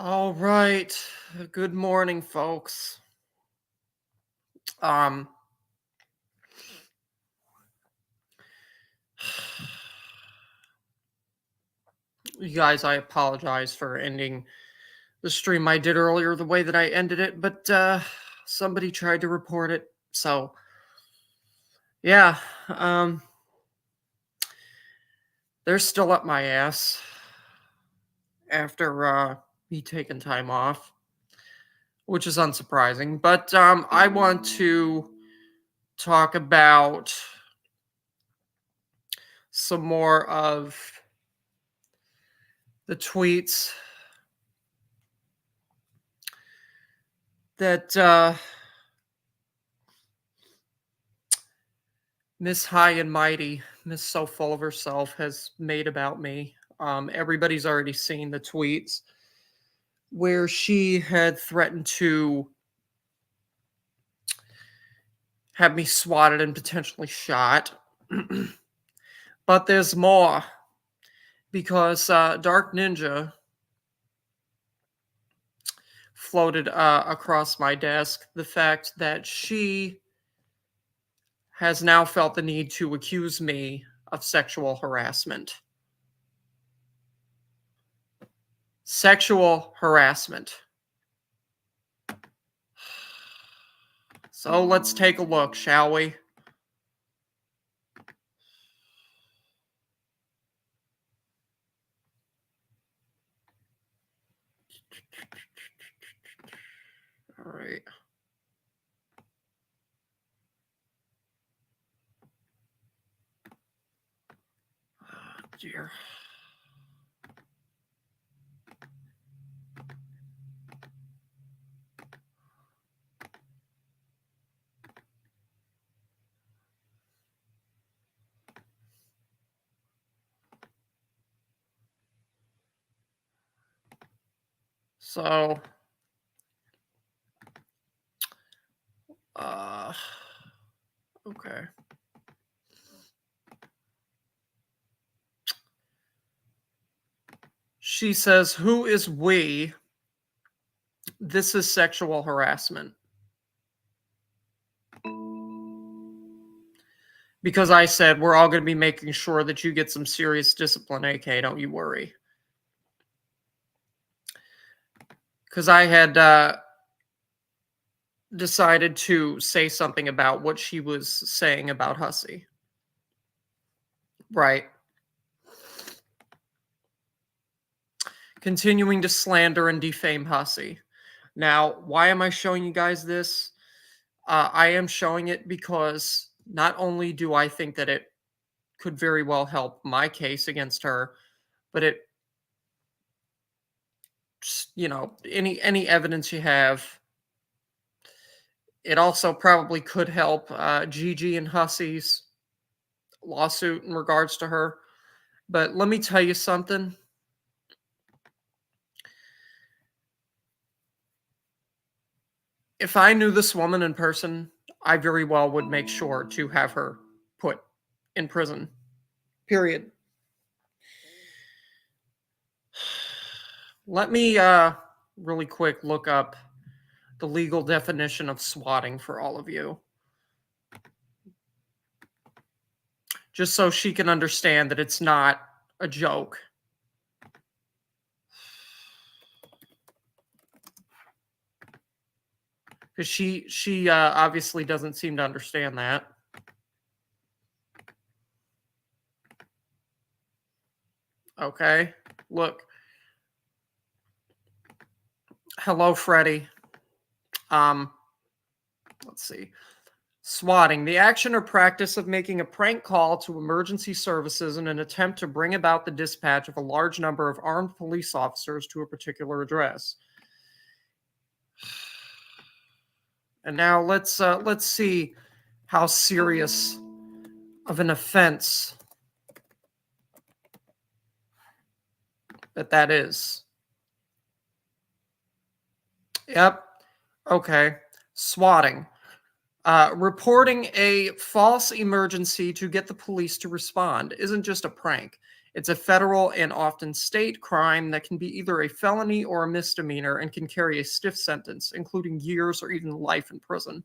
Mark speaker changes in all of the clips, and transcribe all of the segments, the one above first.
Speaker 1: All right. Good morning, folks. Um you guys, I apologize for ending the stream I did earlier the way that I ended it, but somebody tried to report it. So, yeah, um they're still up my ass after me taking time off, which is unsurprising. But I want to talk about some more of the tweets that Miss High and Mighty, Miss So Full of Herself, has made about me. Everybody's already seen the tweets where she had threatened to have me swatted and potentially shot. But there's more because Dark Ninja floated across my desk the fact that she has now felt the need to accuse me of sexual harassment. Sexual harassment. So let's take a look, shall we? All right. Oh, dear. So, uh, okay. She says, "Who is we? This is sexual harassment." Because I said, we're all going to be making sure that you get some serious discipline, AK, don't you worry. Because I had decided to say something about what she was saying about Hussey. Right. Continuing to slander and defame Hussey. Now, why am I showing you guys this? I am showing it because not only do I think that it could very well help my case against her, but it, any evidence you have, it also probably could help Gigi and Hussey's lawsuit in regards to her. But let me tell you something. If I knew this woman in person, I very well would make sure to have her put in prison. Period. Let me really quick look up the legal definition of swatting for all of you. Just so she can understand that it's not a joke. Because she obviously doesn't seem to understand that. Okay, look. Hello, Freddie. Let's see. Swatting, the action or practice of making a prank call to emergency services in an attempt to bring about the dispatch of a large number of armed police officers to a particular address. And now let's see how serious of an offense that is. Yep. Okay. Swatting. Reporting a false emergency to get the police to respond isn't just a prank. It's a federal and often state crime that can be either a felony or a misdemeanor and can carry a stiff sentence, including years or even life in prison.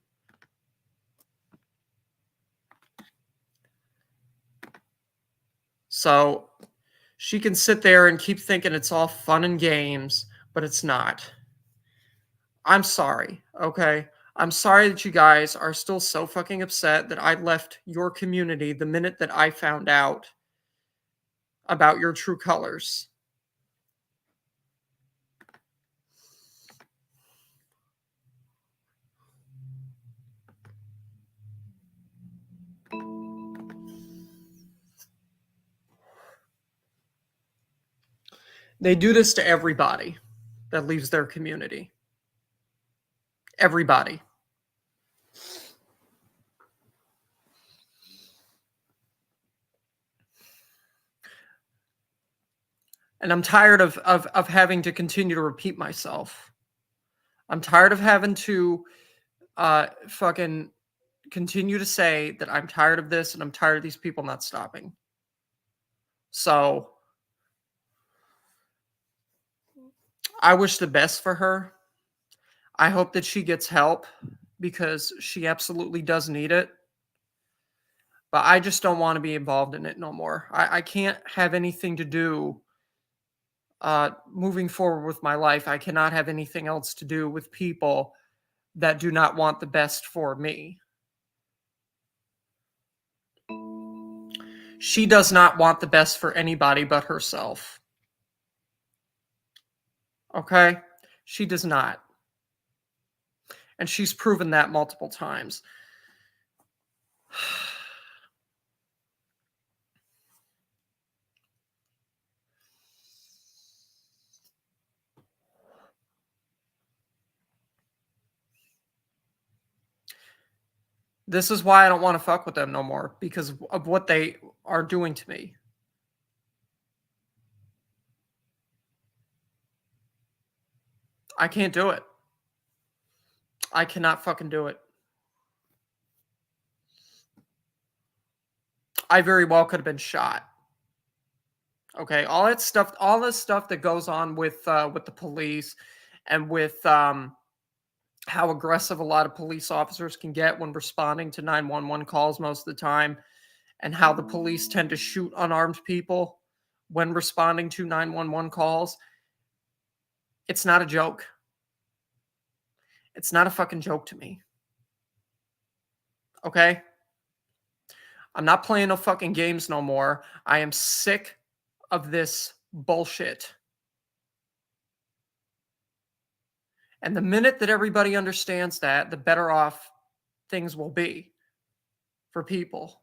Speaker 1: So she can sit there and keep thinking it's all fun and games, but it's not. I'm sorry, okay? I'm sorry that you guys are still so fucking upset that I left your community the minute that I found out about your true colors. They do this to everybody that leaves their community. Everybody. And I'm tired of having to continue to repeat myself. I'm tired of having to fucking continue to say that I'm tired of this and I'm tired of these people not stopping. So I wish the best for her. I hope that she gets help because she absolutely does need it. But I just don't want to be involved in it no more. I can't have anything to do moving forward with my life. I cannot have anything else to do with people that do not want the best for me. She does not want the best for anybody but herself. Okay? She does not. And she's proven that multiple times. This is why I don't want to fuck with them no more because of what they are doing to me. I can't do it. I cannot fucking do it. I very well could have been shot. Okay, all this stuff that goes on with the police and with how aggressive a lot of police officers can get when responding to 911 calls most of the time, and how the police tend to shoot unarmed people when responding to 911 calls. It's not a joke. It's not a fucking joke to me. Okay? I'm not playing no fucking games no more. I am sick of this bullshit. And the minute that everybody understands that, the better off things will be for people.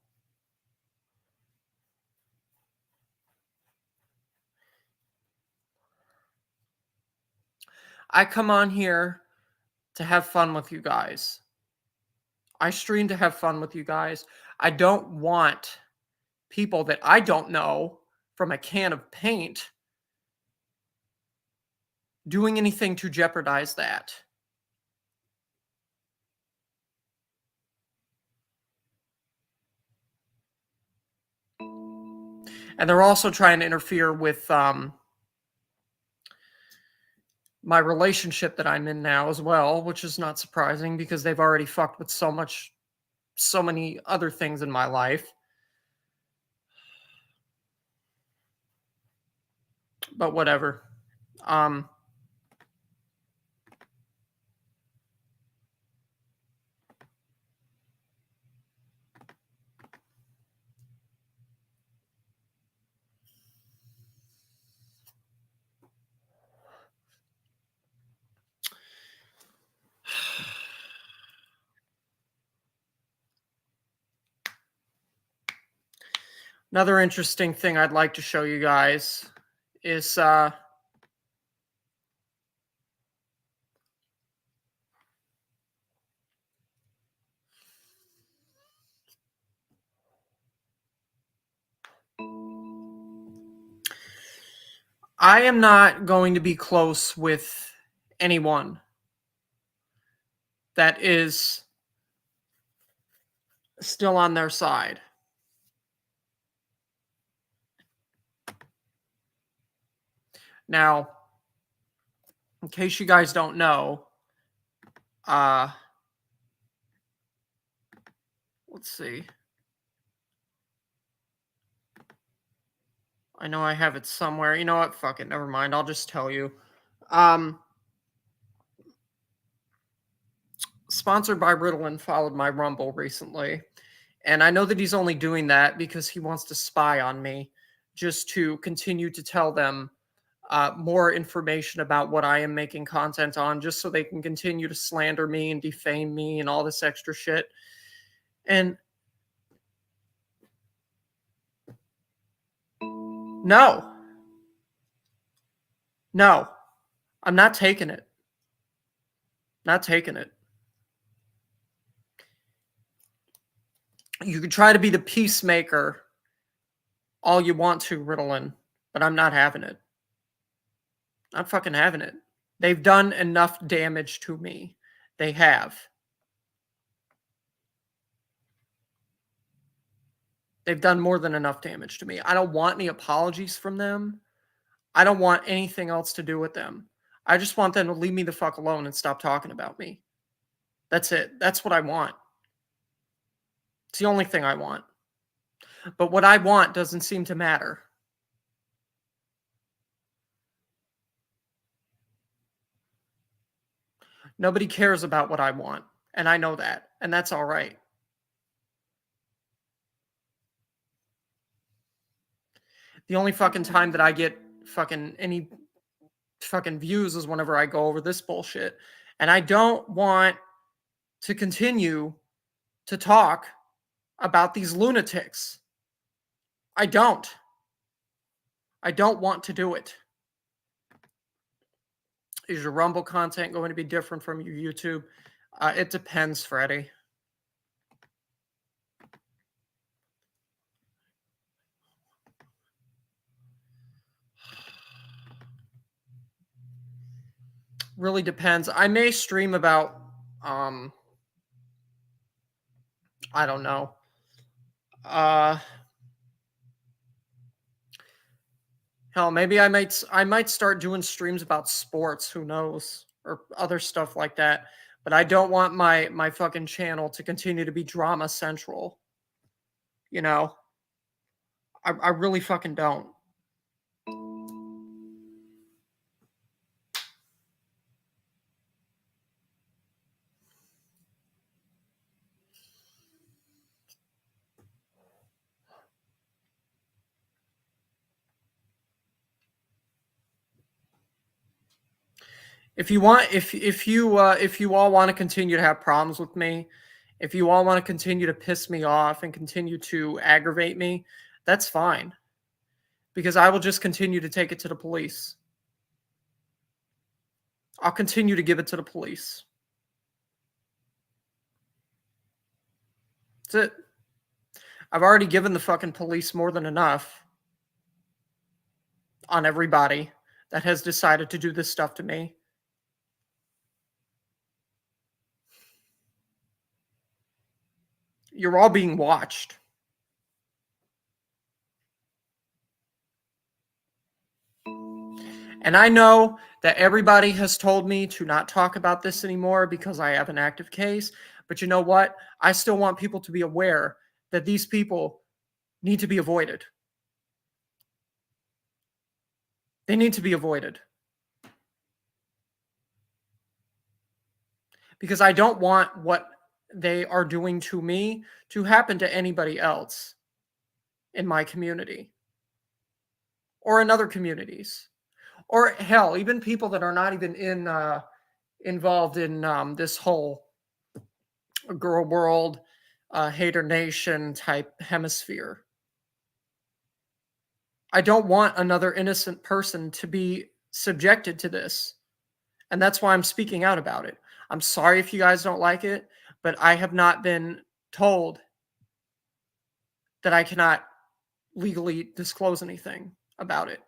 Speaker 1: I come on here to have fun with you guys. I stream to have fun with you guys. I don't want people that I don't know from a can of paint doing anything to jeopardize that. And they're also trying to interfere with my relationship that I'm in now as well, which is not surprising because they've already fucked with so many other things in my life. But whatever. Another interesting thing I'd like to show you guys is I am not going to be close with anyone that is still on their side. Now, in case you guys don't know, let's see. I know I have it somewhere. You know what? Fuck it. Never mind. I'll just tell you. Sponsored by Ritalin followed my Rumble recently. And I know that he's only doing that because he wants to spy on me, just to continue to tell them more information about what I am making content on, just so they can continue to slander me and defame me and all this extra shit. And no, no, I'm not taking it. Not taking it. You can try to be the peacemaker all you want to, Ritalin, but I'm not having it. I'm fucking having it. They've done enough damage to me. They have. They've done more than enough damage to me. I don't want any apologies from them. I don't want anything else to do with them. I just want them to leave me the fuck alone and stop talking about me. That's it. That's what I want. It's the only thing I want. But what I want doesn't seem to matter. Nobody cares about what I want. And I know that. And that's all right. The only fucking time that I get fucking any fucking views is whenever I go over this bullshit. And I don't want to continue to talk about these lunatics. I don't. I don't want to do it. Is your Rumble content going to be different from your YouTube? It depends, Freddie. Really depends. I may stream about I don't know. Hell, maybe I might start doing streams about sports, who knows, or other stuff like that. But I don't want my fucking channel to continue to be drama central. You know? I really fucking don't. If you want, if you all want to continue to have problems with me, if you all want to continue to piss me off and continue to aggravate me, that's fine. Because I will just continue to take it to the police. I'll continue to give it to the police. That's it. I've already given the fucking police more than enough on everybody that has decided to do this stuff to me. You're all being watched. And I know that everybody has told me to not talk about this anymore because I have an active case. But you know what? I still want people to be aware that these people need to be avoided. They need to be avoided. Because I don't want what they are doing to me to happen to anybody else in my community or in other communities. Or hell, even people that are not even involved in this whole girl world, hater nation type hemisphere. I don't want another innocent person to be subjected to this. And that's why I'm speaking out about it. I'm sorry if you guys don't like it, but I have not been told that I cannot legally disclose anything about it.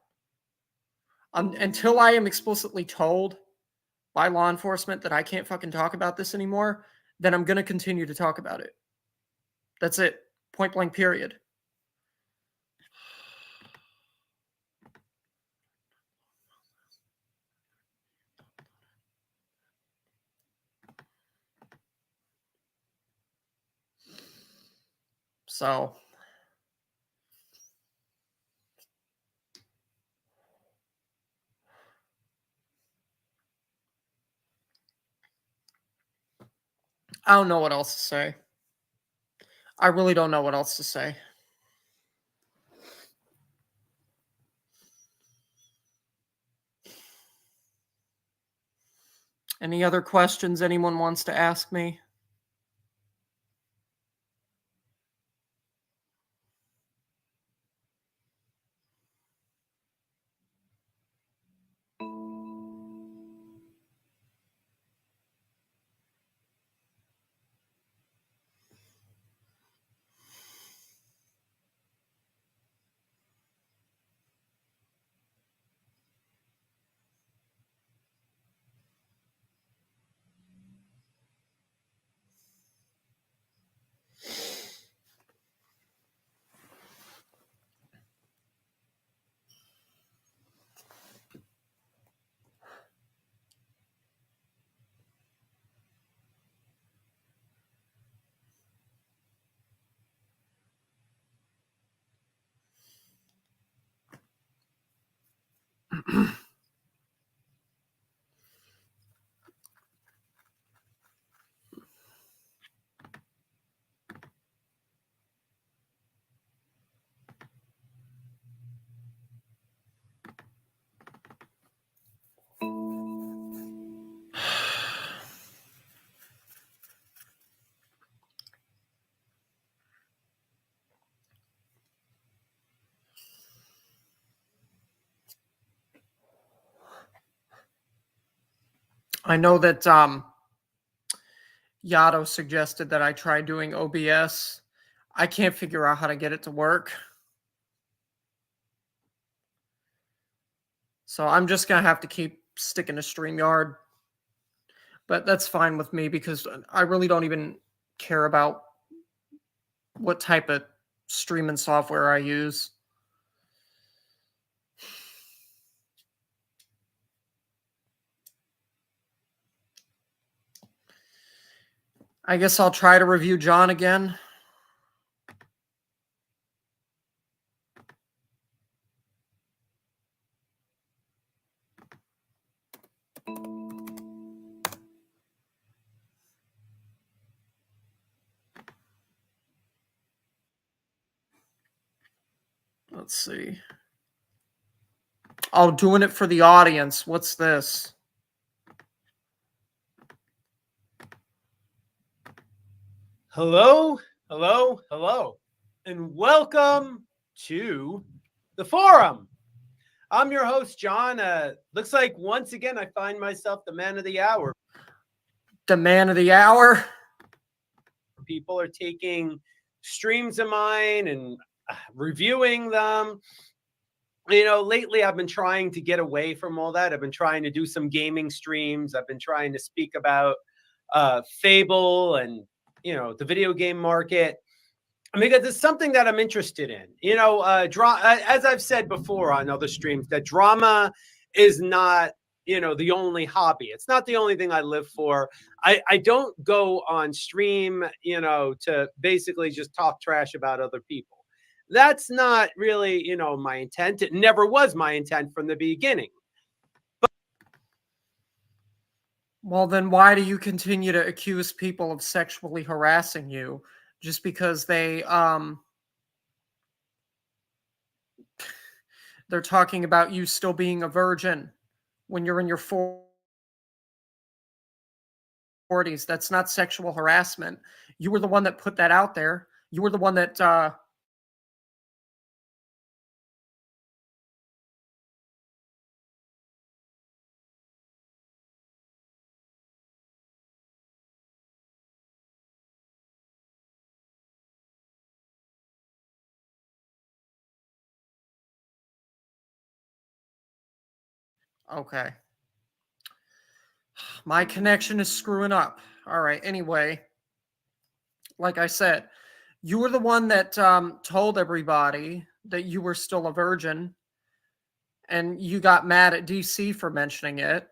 Speaker 1: Until I am explicitly told by law enforcement that I can't fucking talk about this anymore, then I'm going to continue to talk about it. That's it. Point blank, period. So I don't know what else to say. I really don't know what else to say. Any other questions anyone wants to ask me? I know that Yato suggested that I try doing OBS. I can't figure out how to get it to work. So I'm just going to have to keep sticking to StreamYard. But that's fine with me because I really don't even care about what type of streaming software I use. I guess I'll try to review John again. Let's see. Oh, doing it for the audience. What's this?
Speaker 2: Hello, hello, hello, and welcome to the forum. I'm your host, John. Looks like once again I find myself the man of the hour.
Speaker 1: The man of the hour?
Speaker 2: People are taking streams of mine and reviewing them. You know, lately I've been trying to get away from all that. I've been trying to do some gaming streams. I've been trying to speak about Fable and, you know, the video game market. Because it's something that I'm interested in. You know, as I've said before on other streams, that drama is not, you know, the only hobby. It's not the only thing I live for. I don't go on stream, you know, to basically just talk trash about other people. That's not really, you know, my intent. It never was my intent from the beginning.
Speaker 1: Well, then why do you continue to accuse people of sexually harassing you just because they're talking about you still being a virgin when you're in your 40s? That's not sexual harassment. You were the one that put that out there. You were the one that okay. My connection is screwing up. All right. Anyway, like I said, you were the one that told everybody that you were still a virgin, and you got mad at DC for mentioning it.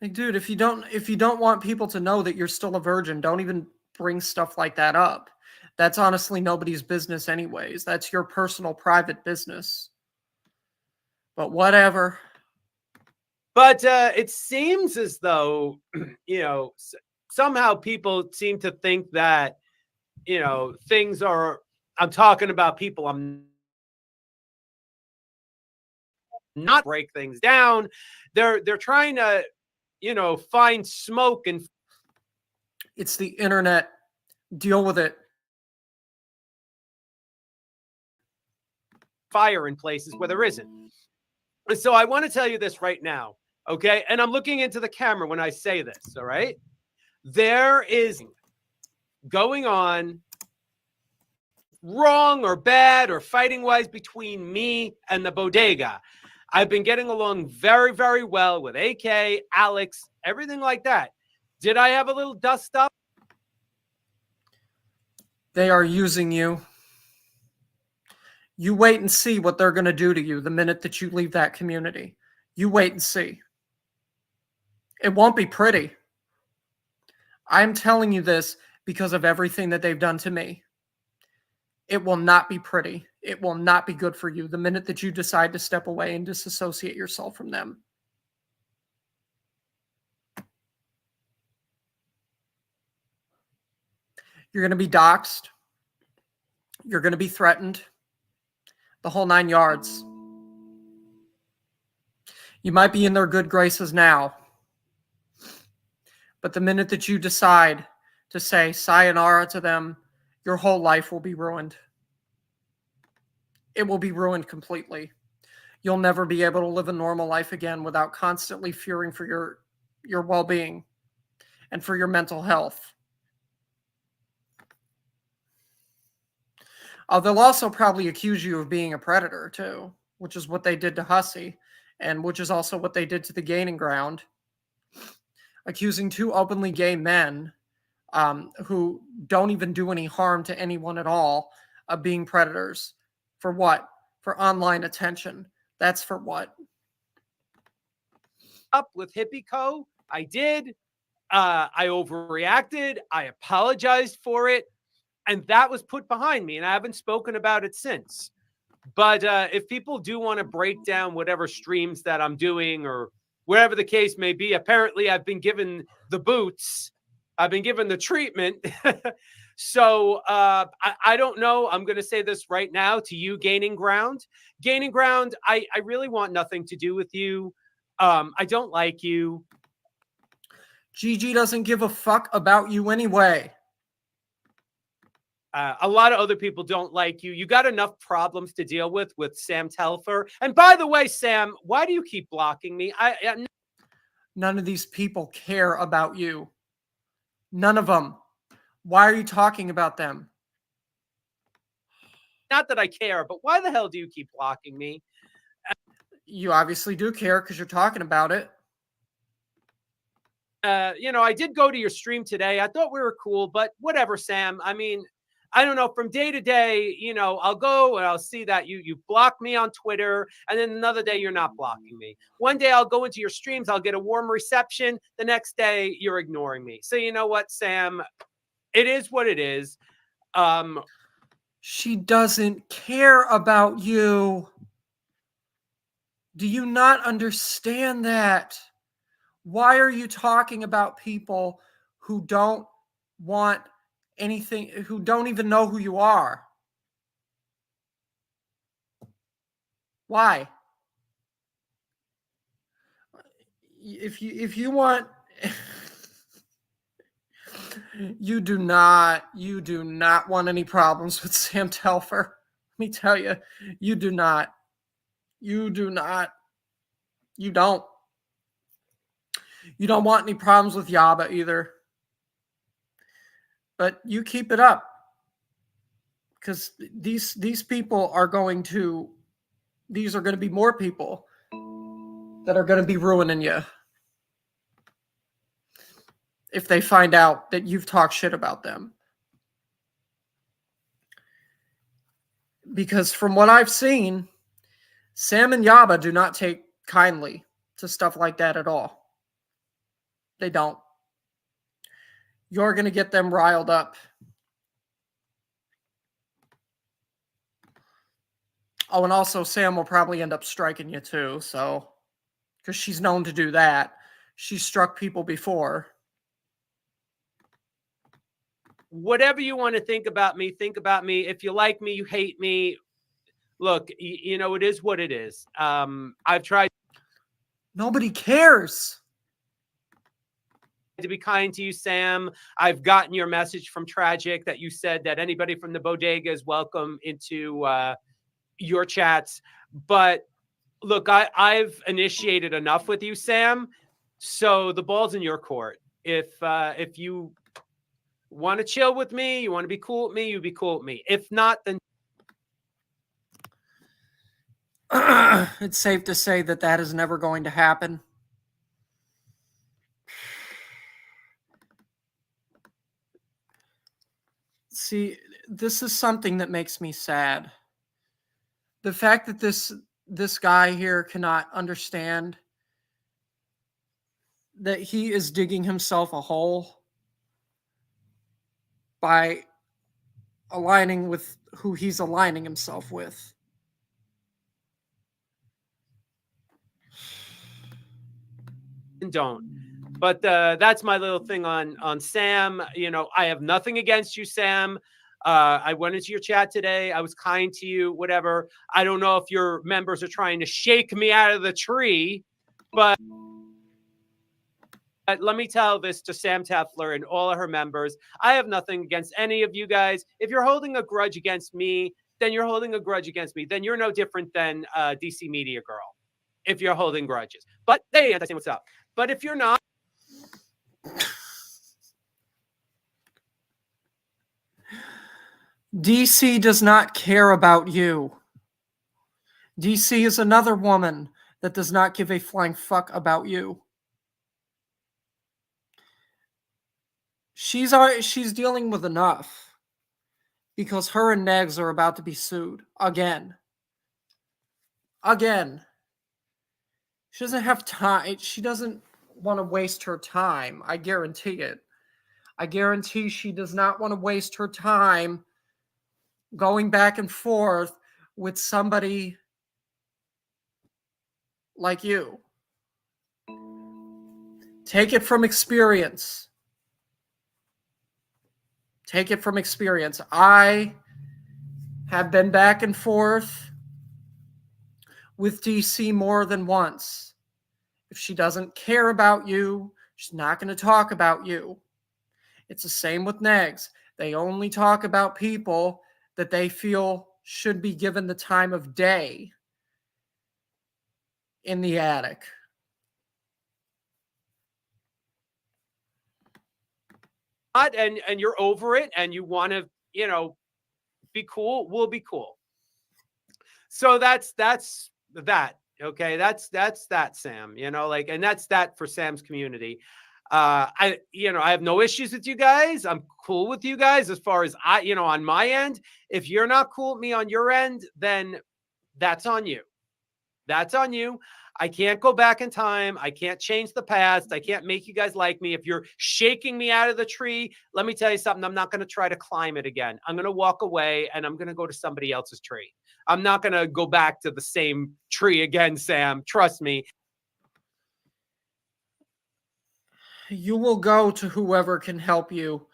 Speaker 1: Like, dude, if you don't want people to know that you're still a virgin, don't even bring stuff like that up. That's honestly nobody's business anyways. That's your personal private business. But whatever.
Speaker 2: But it seems as though, somehow people seem to think that, things are, I'm talking about people, I'm not break things down. They're trying to, find smoke and
Speaker 1: It's the internet. Deal with it.
Speaker 2: fire in places where there isn't. And so I want to tell you this right now, okay? And I'm looking into the camera when I say this, all right? There is going on wrong or bad or fighting wise between me and the bodega. I've been getting along very, very well with AK, Alex, everything like that. Did I have a little dust up?
Speaker 1: They are using you. You wait and see what they're going to do to you the minute that you leave that community. You wait and see. It won't be pretty. I'm telling you this because of everything that they've done to me. It will not be pretty. It will not be good for you the minute that you decide to step away and disassociate yourself from them. You're going to be doxxed. You're going to be threatened. The whole 9 yards. You might be in their good graces now, but the minute that you decide to say sayonara to them, your whole life will be ruined. It will be ruined completely. You'll never be able to live a normal life again without constantly fearing for your well-being and for your mental health. They'll also probably accuse you of being a predator too, which is what they did to Hussey, and which is also what they did to the Gaining Ground, accusing 2 openly gay men who don't even do any harm to anyone at all of being predators. For what? For online attention. That's for what?
Speaker 2: Up with Hippie Co. I did. I overreacted. I apologized for it. And that was put behind me. And I haven't spoken about it since. But if people do want to break down whatever streams that I'm doing or wherever the case may be, apparently I've been given the boots. I've been given the treatment. So I don't know. I'm going to say this right now to you, Gaining Ground. Gaining Ground, I really want nothing to do with you. I don't like you.
Speaker 1: Gigi doesn't give a fuck about you anyway.
Speaker 2: A lot of other people don't like you. You got enough problems to deal with Sam Telfer. And by the way, Sam, why do you keep blocking me?
Speaker 1: None of these people care about you. None of them. Why are you talking about them?
Speaker 2: Not that I care, but why the hell do you keep blocking me?
Speaker 1: You obviously do care because you're talking about it.
Speaker 2: I did go to your stream today. I thought we were cool, but whatever, Sam. I mean, I don't know, from day to day, I'll go and I'll see that you block me on Twitter, and then another day you're not blocking me. One day I'll go into your streams, I'll get a warm reception. The next day you're ignoring me. So you know what, Sam? It is what it is.
Speaker 1: She doesn't care about you. Do you not understand that? Why are you talking about people who don't want anything, who don't even know who you are? Why? If you want you do not want any problems with Sam Telfer. Let me tell you, you do not. You do not. You don't. You don't want any problems with Yaba either. But you keep it up. Because these people are going to, these are going to be more people that are going to be ruining you if they find out that you've talked shit about them. Because from what I've seen, Sam and Yaba do not take kindly to stuff like that at all. They don't. You're going to get them riled up. Oh, and also Sam will probably end up striking you too, so because she's known to do that. She's struck people before.
Speaker 2: Whatever you want to think about me, think about me. If you like me, you hate me. Look, you know, it is what it is. I've tried
Speaker 1: Nobody cares.
Speaker 2: to be kind to you, Sam. I've gotten your message from Tragic that you said that anybody from the bodega is welcome into your chats. But look, I've initiated enough with you, Sam. So the ball's in your court. If you want to chill with me, you want to be cool with me, you be cool with me. If not, then
Speaker 1: It's safe to say that that is never going to happen. See, this is something that makes me sad. The fact that this guy here cannot understand that he is digging himself a hole by aligning with who he's aligning himself with.
Speaker 2: don't. But that's my little thing on Sam. You know, I have nothing against you, Sam. I went into your chat today. I was kind to you, whatever. I don't know if your members are trying to shake me out of the tree, but let me tell this to Sam Tefler and all of her members. I have nothing against any of you guys. If you're holding a grudge against me, then you're holding a grudge against me. Then you're no different than DC Media Girl if you're holding grudges. But hey, I say what's up. But if you're not,
Speaker 1: DC does not care about you. DC is another woman that does not give a flying fuck about you. She's dealing with enough because her and Negs are about to be sued again. Again. She doesn't have time. She doesn't want to waste her time. I guarantee it. I guarantee she does not want to waste her time going back and forth with somebody like you. Take it from experience. Take it from experience. I have been back and forth with DC more than once. If she doesn't care about you, she's not going to talk about you. It's the same with Negs. They only talk about people that they feel should be given the time of day in the attic.
Speaker 2: and you're over it and you want to, you know, be cool, we'll be cool. So that's that. Okay. That's that, Sam, you know, like, and that's that for Sam's community. I have no issues with you guys. I'm cool with you guys as far as on my end. If you're not cool with me on your end, then that's on you. That's on you. I can't go back in time. I can't change the past. I can't make you guys like me. If you're shaking me out of the tree, let me tell you something. I'm not going to try to climb it again. I'm going to walk away and I'm going to go to somebody else's tree. I'm not going to go back to the same tree again, Sam. Trust me.
Speaker 1: You will go to whoever can help you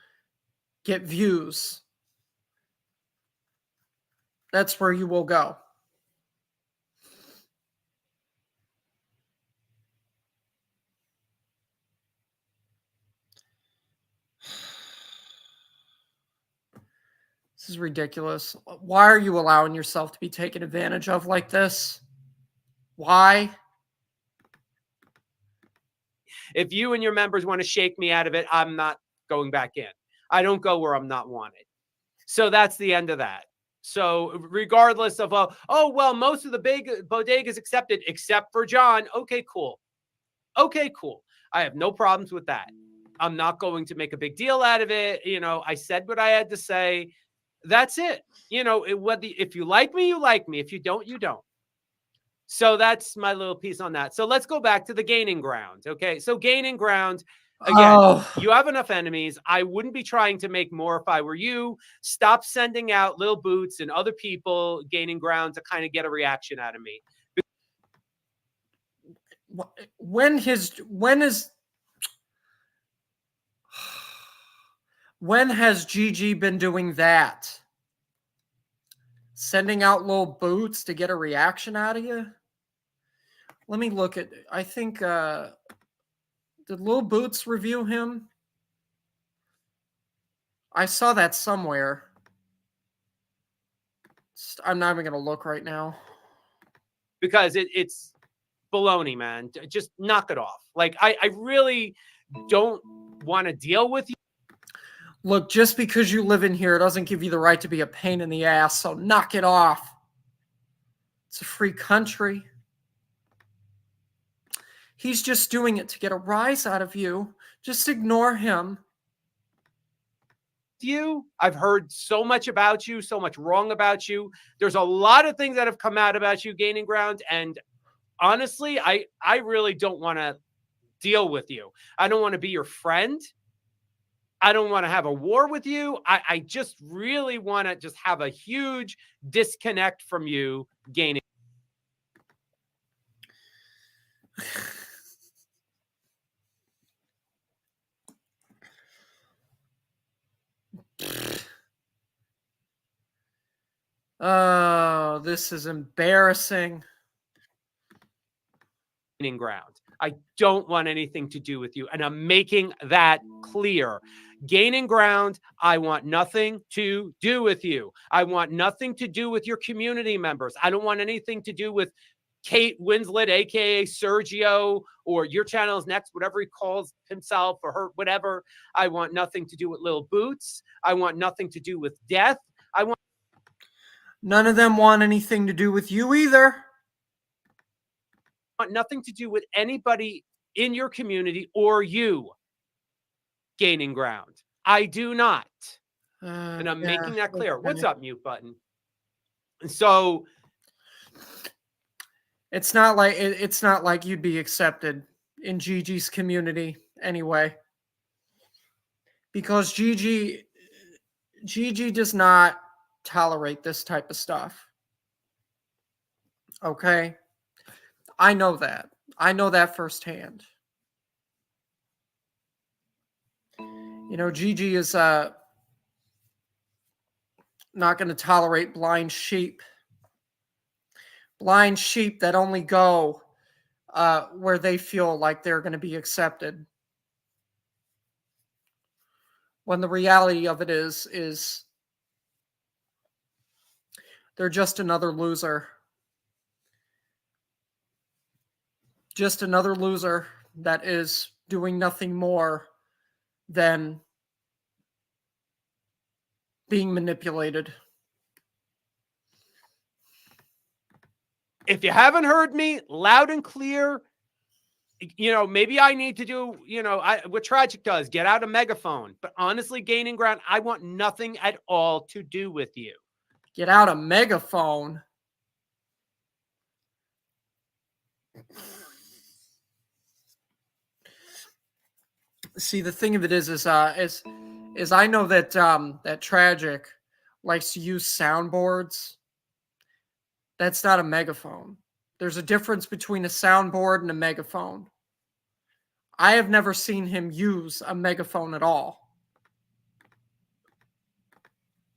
Speaker 1: get views. That's where you will go. This is ridiculous. Why are you allowing yourself to be taken advantage of like this? Why?
Speaker 2: If you and your members want to shake me out of it, I'm not going back in. I don't go where I'm not wanted. So that's the end of that. So regardless of, most of the big bodegas accepted except for John. Okay, cool. Okay, cool. I have no problems with that. I'm not going to make a big deal out of it. You know, I said what I had to say. That's it. You know, if you like me, you like me. If you don't, you don't. So that's my little piece on that. So let's go back to the gaining ground. Okay. So gaining ground, Again,
Speaker 1: Oh,
Speaker 2: you have enough enemies. I wouldn't be trying to make more if I were you. Stop sending out Lil Boots and other people gaining ground to kind of get a reaction out of me.
Speaker 1: when has Gigi been doing that? Sending out little boots to get a reaction out of you? Let me look at. I think did Lil Boots review him? I saw that somewhere. I'm not even gonna look right now.
Speaker 2: Because it's baloney, man. Just knock it off. Like, I really don't want to deal with you.
Speaker 1: Look, just because you live in here doesn't give you the right to be a pain in the ass, so knock it off. It's a free country. He's just doing it to get a rise out of you. Just ignore him.
Speaker 2: I've heard so much about you, so much wrong about you. There's a lot of things that have come out about you gaining ground. And honestly, I really don't want to deal with you. I don't want to be your friend. I don't want to have a war with you. I just really want to just have a huge disconnect from you gaining.
Speaker 1: Oh, this is embarrassing.
Speaker 2: Ground. I don't want anything to do with you. And I'm making that clear. Gaining ground, I want nothing to do with you. I want nothing to do with your community members. I don't want anything to do with Kate Winslet, aka Sergio, or your channel is next, whatever he calls himself or her, whatever. I want nothing to do with Lil Boots. I want nothing to do with Death. I want
Speaker 1: None of them want anything to do with you either.
Speaker 2: nothing to do with anybody in your community or you gaining ground. I do not. And I'm making that clear.
Speaker 1: Okay.
Speaker 2: What's up, mute button? So
Speaker 1: it's not like you'd be accepted in Gigi's community anyway. Because Gigi does not tolerate this type of stuff. Okay? I know that. I know that firsthand. You know, Gigi is not going to tolerate blind sheep. Blind sheep that only go where they feel like they're going to be accepted. When the reality of it is they're just another loser. Just another loser that is doing nothing more than being manipulated.
Speaker 2: if you haven't heard me loud and clear, you know, maybe I need to do, you know, what Tragic does, get out a megaphone. But honestly, gaining ground, I want nothing at all to do with you.
Speaker 1: Get out a megaphone. See, the thing of it is I know that that Tragic likes to use soundboards. That's not a megaphone. There's a difference between a soundboard and a megaphone. I have never seen him use a megaphone at all.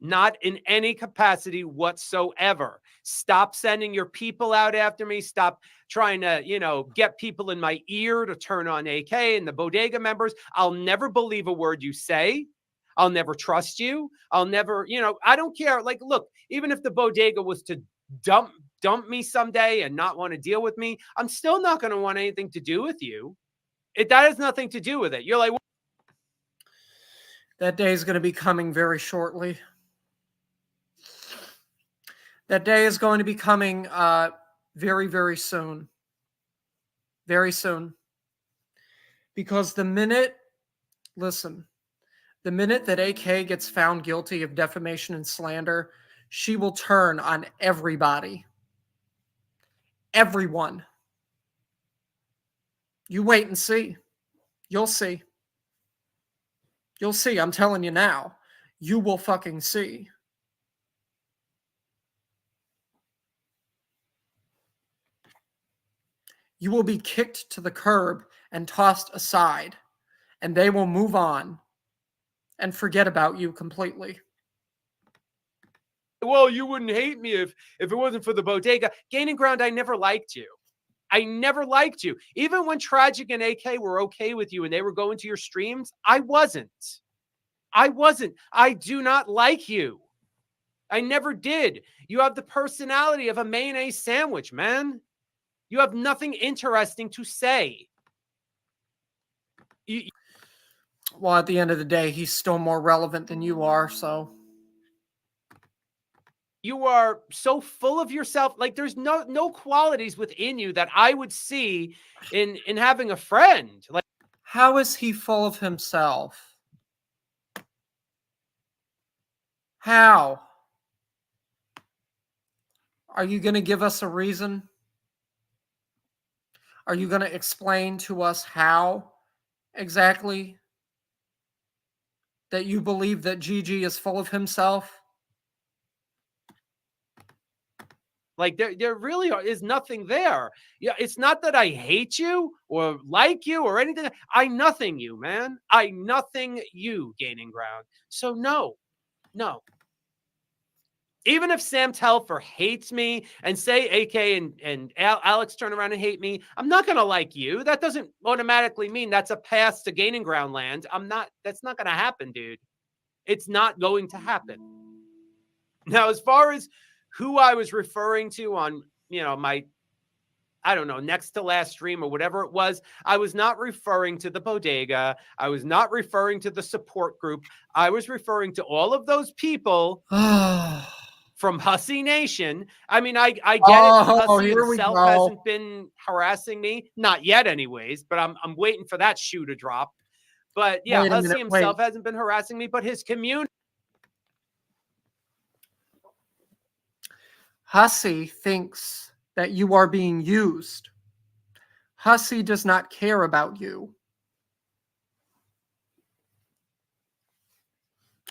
Speaker 2: Not in any capacity whatsoever. Stop sending your people out after me. Stop trying to, you know, get people in my ear to turn on AK and the bodega members. I'll never believe a word you say. I'll never trust you. I'll never, you know, I don't care. Like, look, even if the bodega was to dump me someday and not want to deal with me, I'm still not going to want anything to do with you. That has nothing to do with it. You're like,
Speaker 1: that day is going to be coming very shortly. That day is going to be coming very, very soon. Very soon. Because the minute that AK gets found guilty of defamation and slander, she will turn on everybody. Everyone. You wait and see. You'll see. You'll see. I'm telling you now. You will fucking see. You will be kicked to the curb and tossed aside, and they will move on and forget about you completely.
Speaker 2: Well, you wouldn't hate me if it wasn't for the bodega. Gaining ground, I never liked you. I never liked you. Even when Tragic and AK were okay with you and they were going to your streams, I wasn't. I wasn't. I do not like you. I never did. You have the personality of a mayonnaise sandwich, man. You have nothing interesting to say.
Speaker 1: Well, at the end of the day, he's still more relevant than you are, so.
Speaker 2: You are so full of yourself. Like there's no qualities within you that I would see in having a friend. Like,
Speaker 1: how is he full of himself? How? Are you going to give us a reason? Are you going to explain to us how exactly that you believe that GG is full of himself?
Speaker 2: Like there really is nothing there. Yeah, it's not that I hate you or like you or anything. I nothing you, man. I nothing you, Gaining Ground. So no. Even if Sam Telfer hates me and say AK and Alex turn around and hate me, I'm not going to like you. That doesn't automatically mean that's a pass to Gaining Ground land. That's not going to happen, dude. It's not going to happen. Now, as far as who I was referring to on, my, I don't know, next to last stream or whatever it was, I was not referring to the bodega. I was not referring to the support group. I was referring to all of those people from Hussy Nation. I mean, I get it. Hussy himself hasn't been harassing me. Not yet, anyways, but I'm waiting for that shoe to drop. But yeah, Hussy himself hasn't been harassing me, but his community.
Speaker 1: Hussy thinks that you are being used. Hussy does not care about you.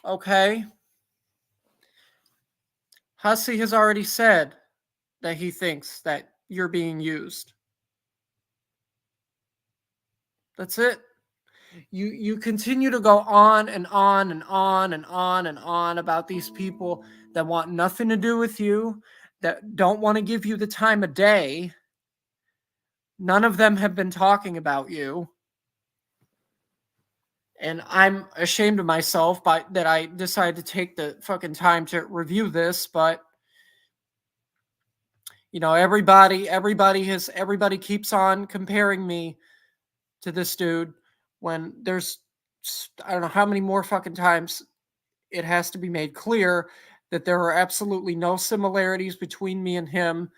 Speaker 1: Okay? Hussy has already said that he thinks that you're being used. That's it. You continue to go on and on and on and on and on about these people that want nothing to do with you, that don't want to give you the time of day. None of them have been talking about you. And I'm ashamed of myself that I decided to take the fucking time to review this, but everybody keeps on comparing me to this dude when there's, I don't know how many more fucking times it has to be made clear that there are absolutely no similarities between me and him.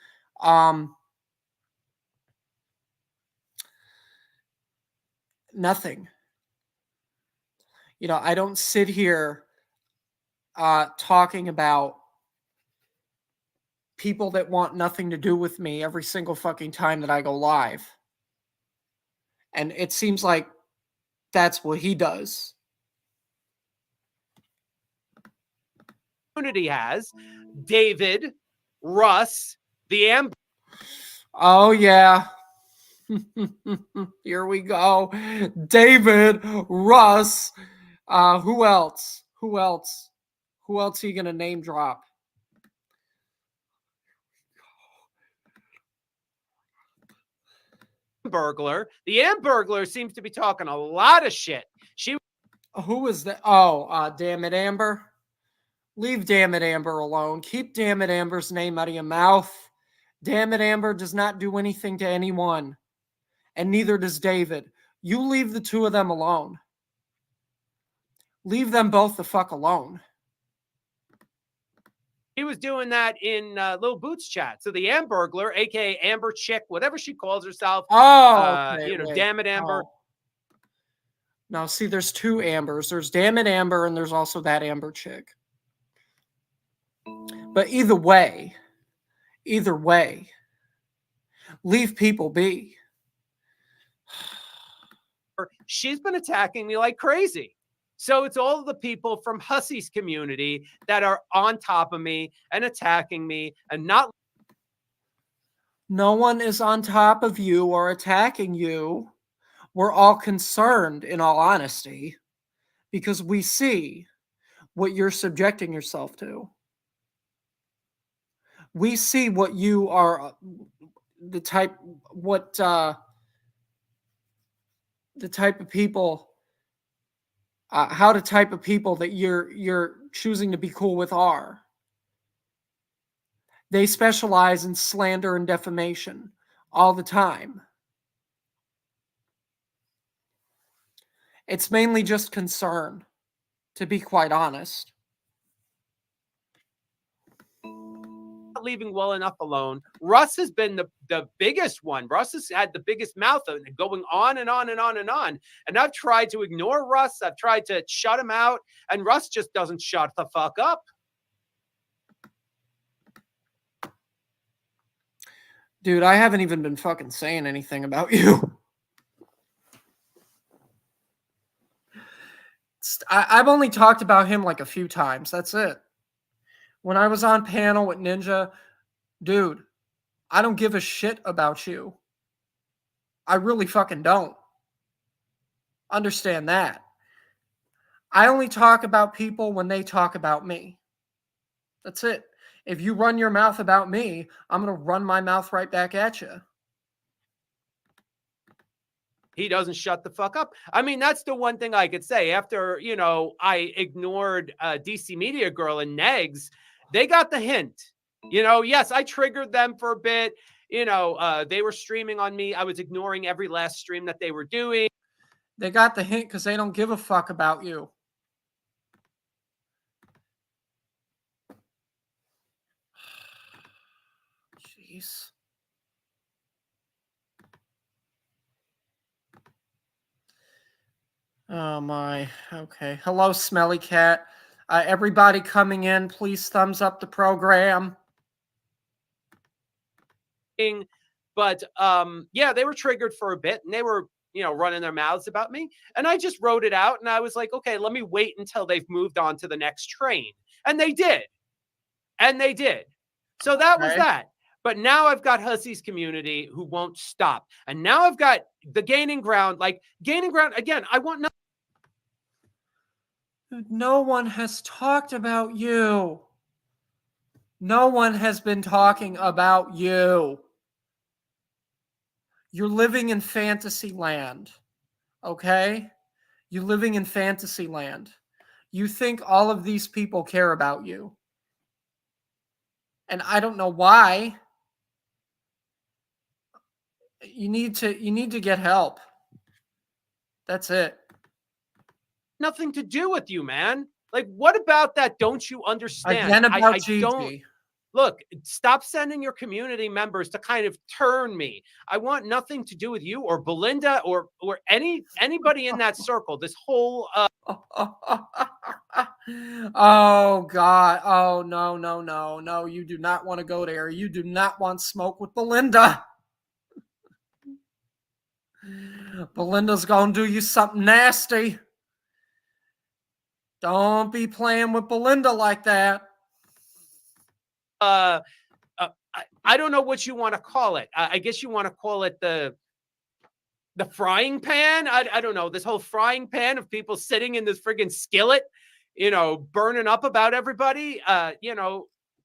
Speaker 1: Nothing. I don't sit here talking about people that want nothing to do with me every single fucking time that I go live. And it seems like that's what he does.
Speaker 2: Community has David, Russ, the Amber.
Speaker 1: Oh yeah. Here we go. David, Russ. Who else? Who else are you gonna name drop?
Speaker 2: Burglar. The Burglar seems to be talking a lot of shit.
Speaker 1: Who is that? Oh, damn it, Amber. Leave Damn It Amber alone. Keep Damn It Amber's name out of your mouth. Damn It Amber does not do anything to anyone. And neither does David. You leave the two of them alone. Leave them both the fuck alone.
Speaker 2: He was doing that in Lil Boots chat. So the Burglar, aka Amber Chick, whatever she calls herself. Damn It Amber.
Speaker 1: Oh. Now, see, there's two Ambers. There's Damn It Amber, and there's also that Amber Chick. But either way, leave people be.
Speaker 2: She's been attacking me like crazy. So it's all the people from Hussy's community that are on top of me and attacking me and not.
Speaker 1: No one is on top of you or attacking you. We're all concerned, in all honesty, because we see what you're subjecting yourself to. We see what you are, the type, what the type of people, how the type of people that you're choosing to be cool with are. They specialize in slander and defamation all the time. It's mainly just concern, to be quite honest.
Speaker 2: Leaving well enough alone. Russ has been the biggest one. Russ has had the biggest mouth going on and on and on and on. And I've tried to ignore Russ. I've tried to shut him out. And Russ just doesn't shut the fuck up.
Speaker 1: Dude, I haven't even been fucking saying anything about you. I've only talked about him like a few times. That's it. When I was on panel with Ninja, dude, I don't give a shit about you. I really fucking don't. Understand that. I only talk about people when they talk about me. That's it. If you run your mouth about me, I'm going to run my mouth right back at you.
Speaker 2: He doesn't shut the fuck up. I mean, that's the one thing I could say. After, I ignored DC Media Girl and Negs, they got the hint. Yes, I triggered them for a bit. They were streaming on me. I was ignoring every last stream that they were doing.
Speaker 1: They got the hint because they don't give a fuck about you. Jeez. Oh my. Okay. Hello, Smelly Cat. Everybody coming in, please thumbs up the program.
Speaker 2: But yeah, they were triggered for a bit and they were, running their mouths about me. And I just wrote it out and I was like, okay, let me wait until they've moved on to the next train. And they did. So that was that. But now I've got Hussy's community who won't stop. And now I've got the gaining ground. Again, I want nothing.
Speaker 1: No one has talked about you. No one has been talking about you. You're living in fantasy land, okay? You're living in fantasy land. You think all of these people care about you. And I don't know why. You need to get help. That's it.
Speaker 2: Nothing to do with you, man. Like, what about that? Don't you understand?
Speaker 1: Again about
Speaker 2: I
Speaker 1: Gigi.
Speaker 2: don't. Look, stop sending your community members to kind of turn me. I want nothing to do with you or Belinda or anybody in that circle. This whole
Speaker 1: oh God. Oh no. You do not want to go there. You do not want smoke with Belinda. Belinda's gonna do you something nasty. Don't be playing with Belinda like that.
Speaker 2: I don't know what you want to call it. I guess you want to call it the frying pan. I don't know, this whole frying pan of people sitting in this friggin' skillet, burning up about everybody.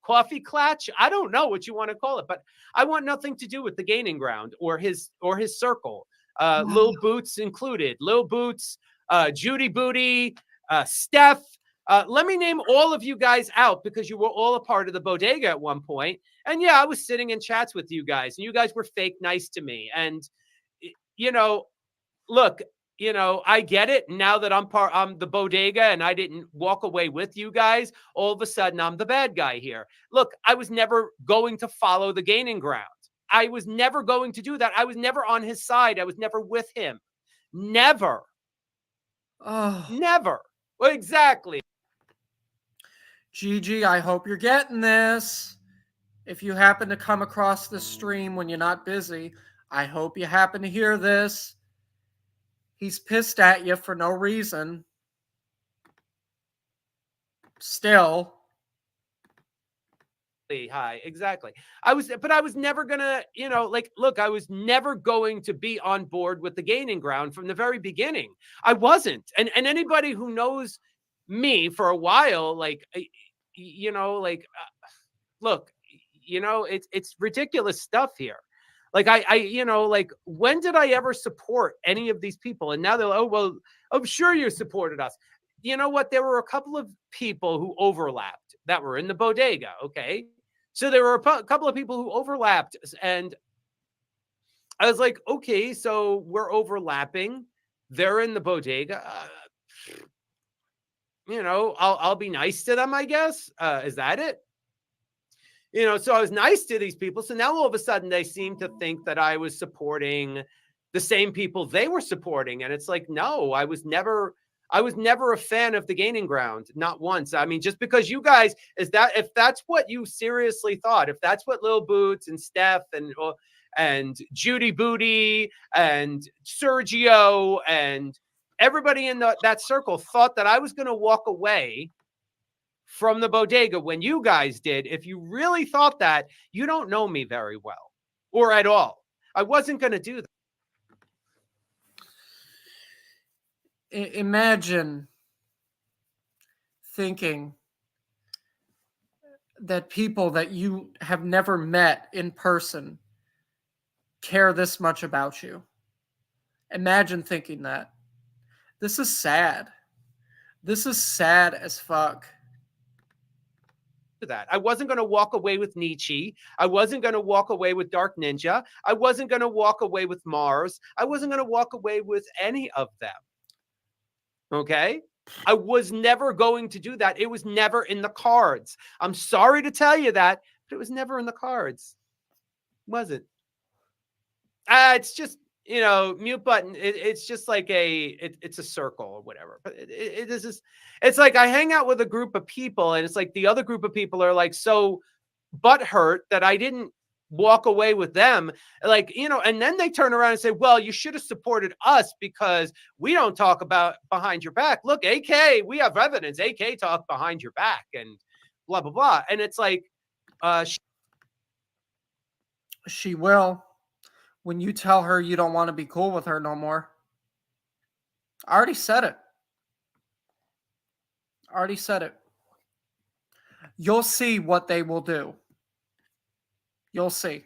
Speaker 2: Coffee clutch. I don't know what you want to call it, but I want nothing to do with the gaining ground or his circle. Lil Boots included. Lil Boots, Judy Booty, Steph. Let me name all of you guys out because you were all a part of the bodega at one point. And yeah, I was sitting in chats with you guys and you guys were fake nice to me. And, look, I get it. Now that I'm the bodega and I didn't walk away with you guys, all of a sudden I'm the bad guy here. Look, I was never going to follow the gaining ground. I was never going to do that. I was never on his side. I was never with him. Never.
Speaker 1: Oh.
Speaker 2: Never. Well, exactly.
Speaker 1: Gigi, I hope you're getting this. If you happen to come across this stream when you're not busy, I hope you happen to hear this. He's pissed at you for no reason. Still,
Speaker 2: high. Exactly. But I was never gonna, like, look, I was never going to be on board with the gaining ground from the very beginning. I wasn't. And anybody who knows me for a while, like, like, look, it's ridiculous stuff here. Like, like, when did I ever support any of these people? And now they're like, oh, well, I'm sure you supported us. You know what? There were a couple of people who overlapped that were in the bodega. Okay. So there were a couple of people who overlapped. And I was like, okay, so we're overlapping. They're in the bodega. I'll be nice to them, I guess. Is that it? So I was nice to these people. So now all of a sudden they seem to think that I was supporting the same people they were supporting. And it's like, no, I was never a fan of the gaining ground. Not once. I mean, just because you guys, if that's what you seriously thought, if that's what Lil Boots and Steph and Judy Booty and Sergio and everybody in that circle thought that I was going to walk away from the bodega when you guys did, if you really thought that, you don't know me very well or at all. I wasn't going to do that.
Speaker 1: imagine thinking that people that you have never met in person care this much about you. Imagine thinking that. This is sad. This is sad as fuck.
Speaker 2: That I wasn't going to walk away with Nietzsche. I wasn't going to walk away with Dark Ninja. I wasn't going to walk away with Mars. I wasn't going to walk away with any of them. Okay? I was never going to do that. It was never in the cards. I'm sorry to tell you that, but it was never in the cards. Was it? It's just, mute button. It's just like it's a circle or whatever. But it is just, it's like I hang out with a group of people and it's like the other group of people are like so butthurt that I didn't walk away with them. Like, and then they turn around and say, well, you should have supported us because we don't talk about behind your back. Look, AK, we have evidence. AK talked behind your back and blah, blah, blah. And it's like,
Speaker 1: she will. When you tell her you don't want to be cool with her no more. I already said it. You'll see what they will do. You'll see.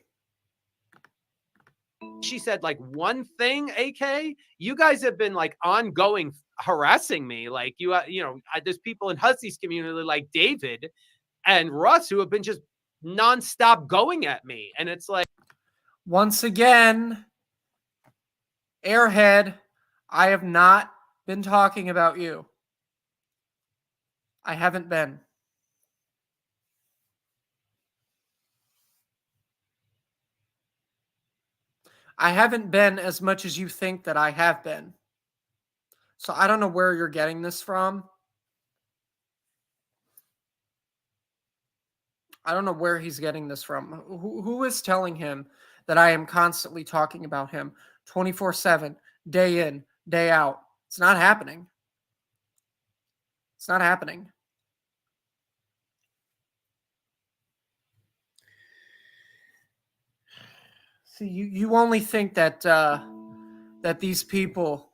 Speaker 2: She said like one thing, AK, you guys have been like ongoing harassing me. Like there's people in Hussey's community like David and Russ who have been just nonstop going at me. And it's like,
Speaker 1: once again, Airhead, I have not been talking about you. I haven't been. I haven't been as much as you think that I have been. So I don't know where you're getting this from. I don't know where he's getting this from. Who is telling him that I am constantly talking about him 24/7, day in, day out? It's not happening. It's not happening. See, you only think that that these people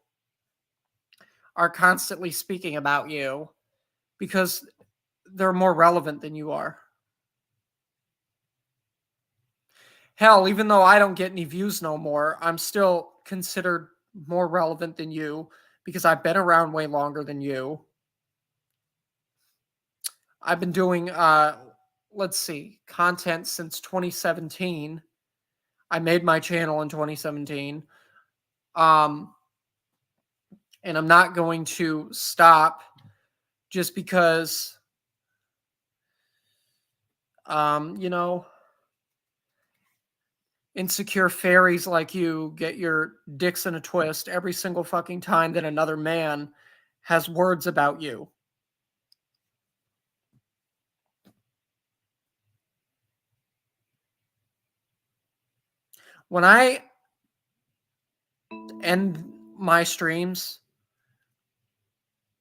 Speaker 1: are constantly speaking about you because they're more relevant than you are. Hell, even though I don't get any views no more, I'm still considered more relevant than you because I've been around way longer than you. I've been doing, let's see, content since 2017. I made my channel in 2017. And I'm not going to stop just because, insecure fairies like you get your dicks in a twist every single fucking time that another man has words about you. When I end my streams,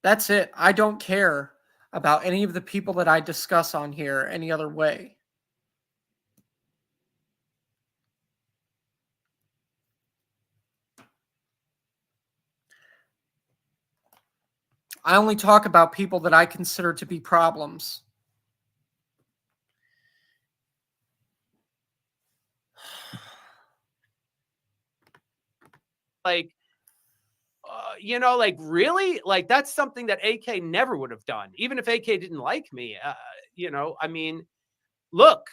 Speaker 1: that's it. I don't care about any of the people that I discuss on here any other way. I only talk about people that I consider to be problems.
Speaker 2: Like, like really, like that's something that AK never would have done, even if AK didn't like me. I mean, look,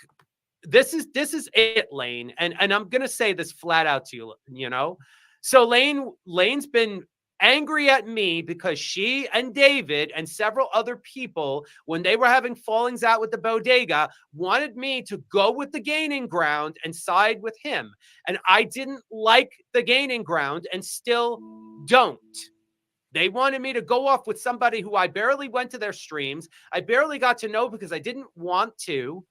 Speaker 2: this is it, Lane, and I'm gonna say this flat out to you. So Lane's been angry at me because she and David and several other people, when they were having fallings out with the bodega, wanted me to go with the gaining ground and side with him. And I didn't like the gaining ground and still don't. They wanted me to go off with somebody who I barely went to their streams. I barely got to know because I didn't want to.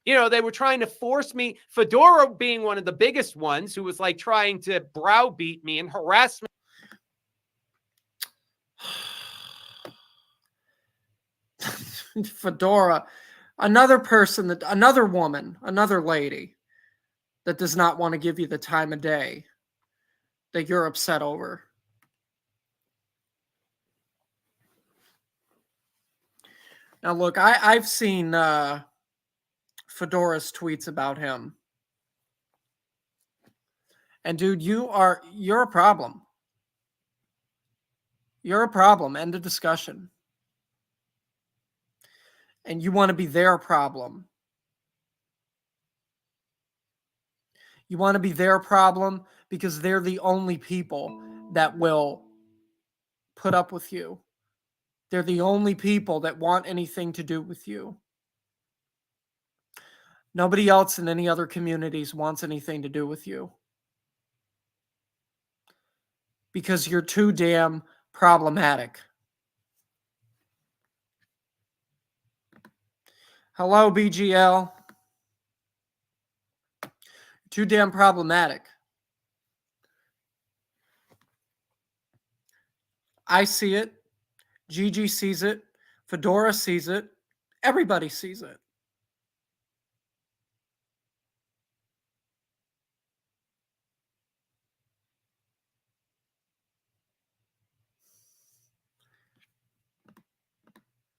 Speaker 2: They were trying to force me, Fedora being one of the biggest ones, who was like trying to browbeat me and harass me.
Speaker 1: Fedora, another woman, another lady that does not want to give you the time of day that you're upset over. Now, look, I've seen Fedora's tweets about him. And dude, you're a problem. You're a problem. End of discussion. And you want to be their problem. You want to be their problem because they're the only people that will put up with you. They're the only people that want anything to do with you. Nobody else in any other communities wants anything to do with you. Because you're too damn problematic. Hello, BGL. Too damn problematic. I see it. Gigi sees it. Fedora sees it. Everybody sees it.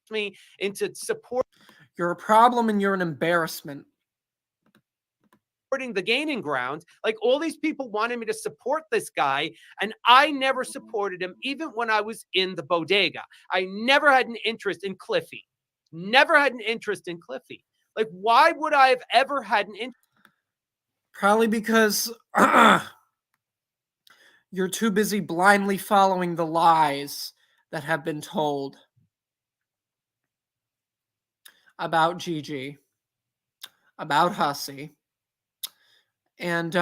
Speaker 2: Me into support.
Speaker 1: You're a problem and you're an embarrassment.
Speaker 2: The gaining ground, like all these people wanted me to support this guy, and I never supported him, even when I was in the bodega. I never had an interest in Cliffy. Never had an interest in Cliffy. Like, why would I have ever had an interest?
Speaker 1: Probably because you're too busy blindly following the lies that have been told about Gigi, about Hussey, and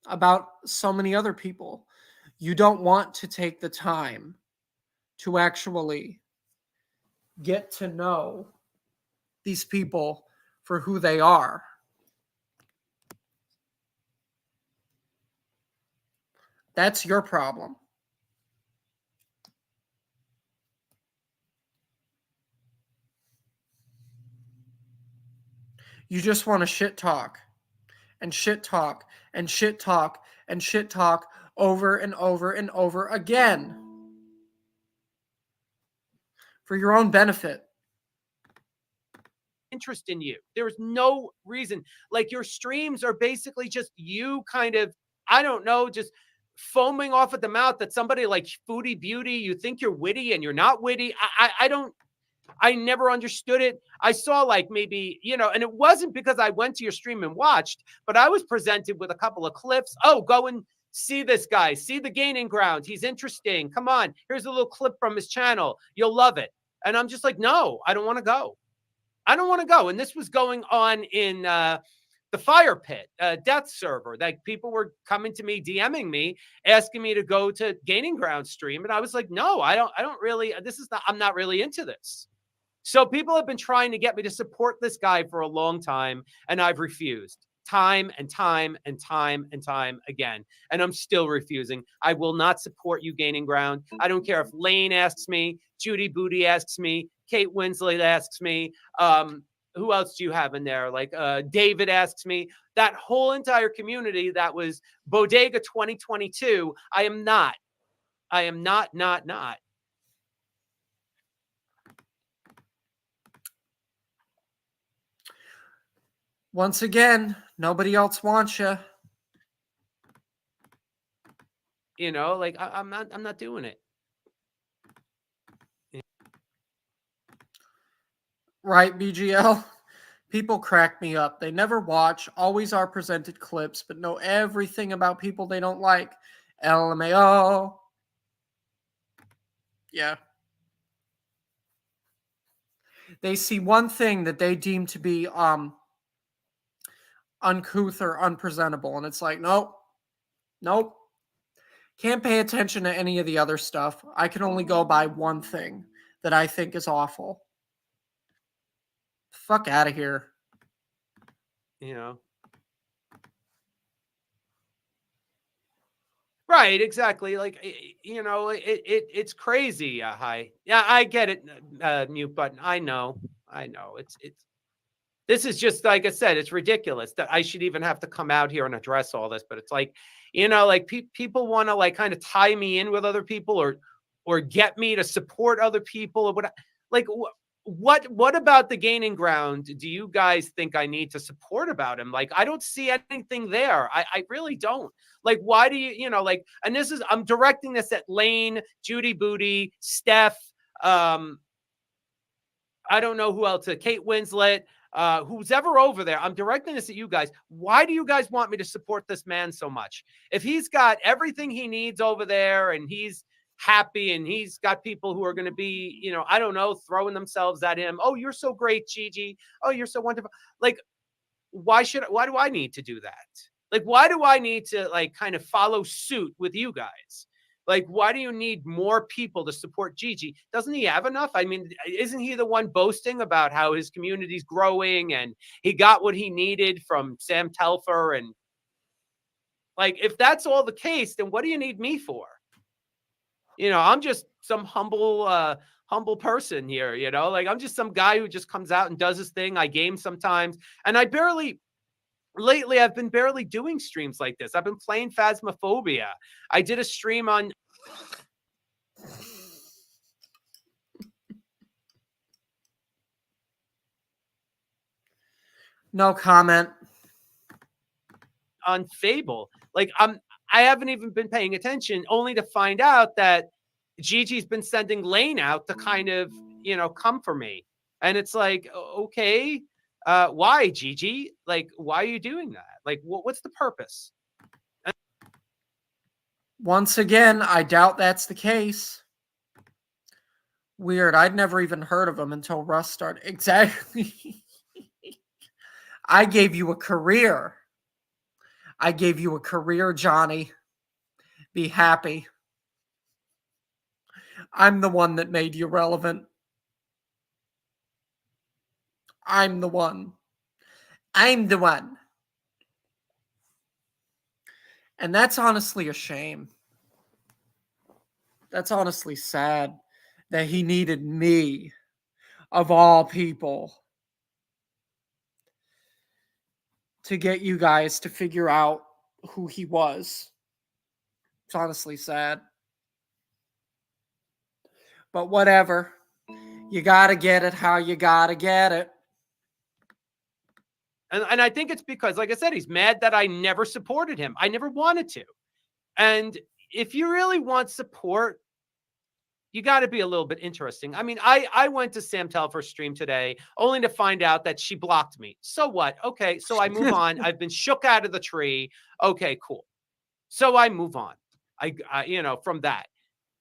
Speaker 1: about so many other people. You don't want to take the time to actually get to know these people for who they are. That's your problem. You just want to shit talk and shit talk and shit talk and shit talk over and over and over again for your own benefit.
Speaker 2: Interest in you. There's no reason. Like, your streams are basically just you kind of, I don't know, just foaming off at the mouth that somebody like Foodie Beauty, you think you're witty and you're not witty. I never understood it. I saw like maybe, and it wasn't because I went to your stream and watched, but I was presented with a couple of clips. Oh, go and see this guy, see the gaining ground. He's interesting. Come on. Here's a little clip from his channel. You'll love it. And I'm just like, no, I don't want to go. I don't want to go. And this was going on in the Fire Pit death server. Like, people were coming to me, DMing me, asking me to go to Gaining Ground stream. And I was like, no, I don't really, I'm not really into this. So people have been trying to get me to support this guy for a long time, and I've refused time and time and time and time again. And I'm still refusing. I will not support you gaining ground. I don't care if Lane asks me, Judy Booty asks me, Kate Winslet asks me, who else do you have in there? Like David asks me. That whole entire community that was Bodega 2022. I am not. Not.
Speaker 1: Once again, nobody else wants you.
Speaker 2: You know, like I'm not doing it.
Speaker 1: Right, BGL? People crack me up. They never watch, always are presented clips, but know everything about people they don't like. LMAO. Yeah. They see one thing that they deem to be uncouth or unpresentable, and it's like, nope. Can't pay attention to any of the other stuff. I can only go by one thing that I think is awful. Fuck out of here.
Speaker 2: You know. Right, exactly. Like you know, it's crazy. Hi, yeah, I get it. Mute button. I know. It's this is just like I said. It's ridiculous that I should even have to come out here and address all this. But it's like, you know, like people want to like kind of tie me in with other people or get me to support other people or what. Like what about the gaining ground do you guys think I need to support about him? Like, I don't see anything there. I really don't. Like, why do you, you know, like, and this is, I'm directing this at Lane, Judy Booty, Steph, I don't know who else, Kate Winslet, who's ever over there. I'm directing this at you guys. Why do you guys want me to support this man so much? If he's got everything he needs over there and he's happy and he's got people who are going to be, you know, I don't know, throwing themselves at him. Oh, you're so great, Gigi. Oh, you're so wonderful. Like, why do I need to do that? Like, why do I need to like kind of follow suit with you guys? Like, why do you need more people to support Gigi? Doesn't he have enough? I mean, isn't he the one boasting about how his community's growing and he got what he needed from Sam Telfer? And like, if that's all the case, then what do you need me for? You know, I'm just some humble person here, you know, like I'm just some guy who just comes out and does his thing. I game sometimes, and lately I've been barely doing streams like this. I've been playing Phasmophobia. I did a stream on
Speaker 1: No comment.
Speaker 2: Fable. Like I haven't even been paying attention, only to find out that Gigi's been sending Lane out to kind of, you know, come for me. And it's like, okay, why, Gigi? Like, why are you doing that? Like, what's the purpose?
Speaker 1: Once again, I doubt that's the case. Weird. I'd never even heard of him until Russ started. Exactly. I gave you a career. Johnny. Be happy. I'm the one that made you relevant. I'm the one. And that's honestly a shame. That's honestly sad that he needed me, of all people, to get you guys to figure out who he was. It's honestly sad. But whatever. You gotta get it how you gotta get it.
Speaker 2: And I think it's because, like I said, he's mad that I never supported him. I never wanted to. And if you really want support, you got to be a little bit interesting. I mean, I went to Sam Telfer's stream today only to find out that she blocked me. So what? Okay, so I move on. I've been shook out of the tree. Okay, cool. So I move on. I you know, from that.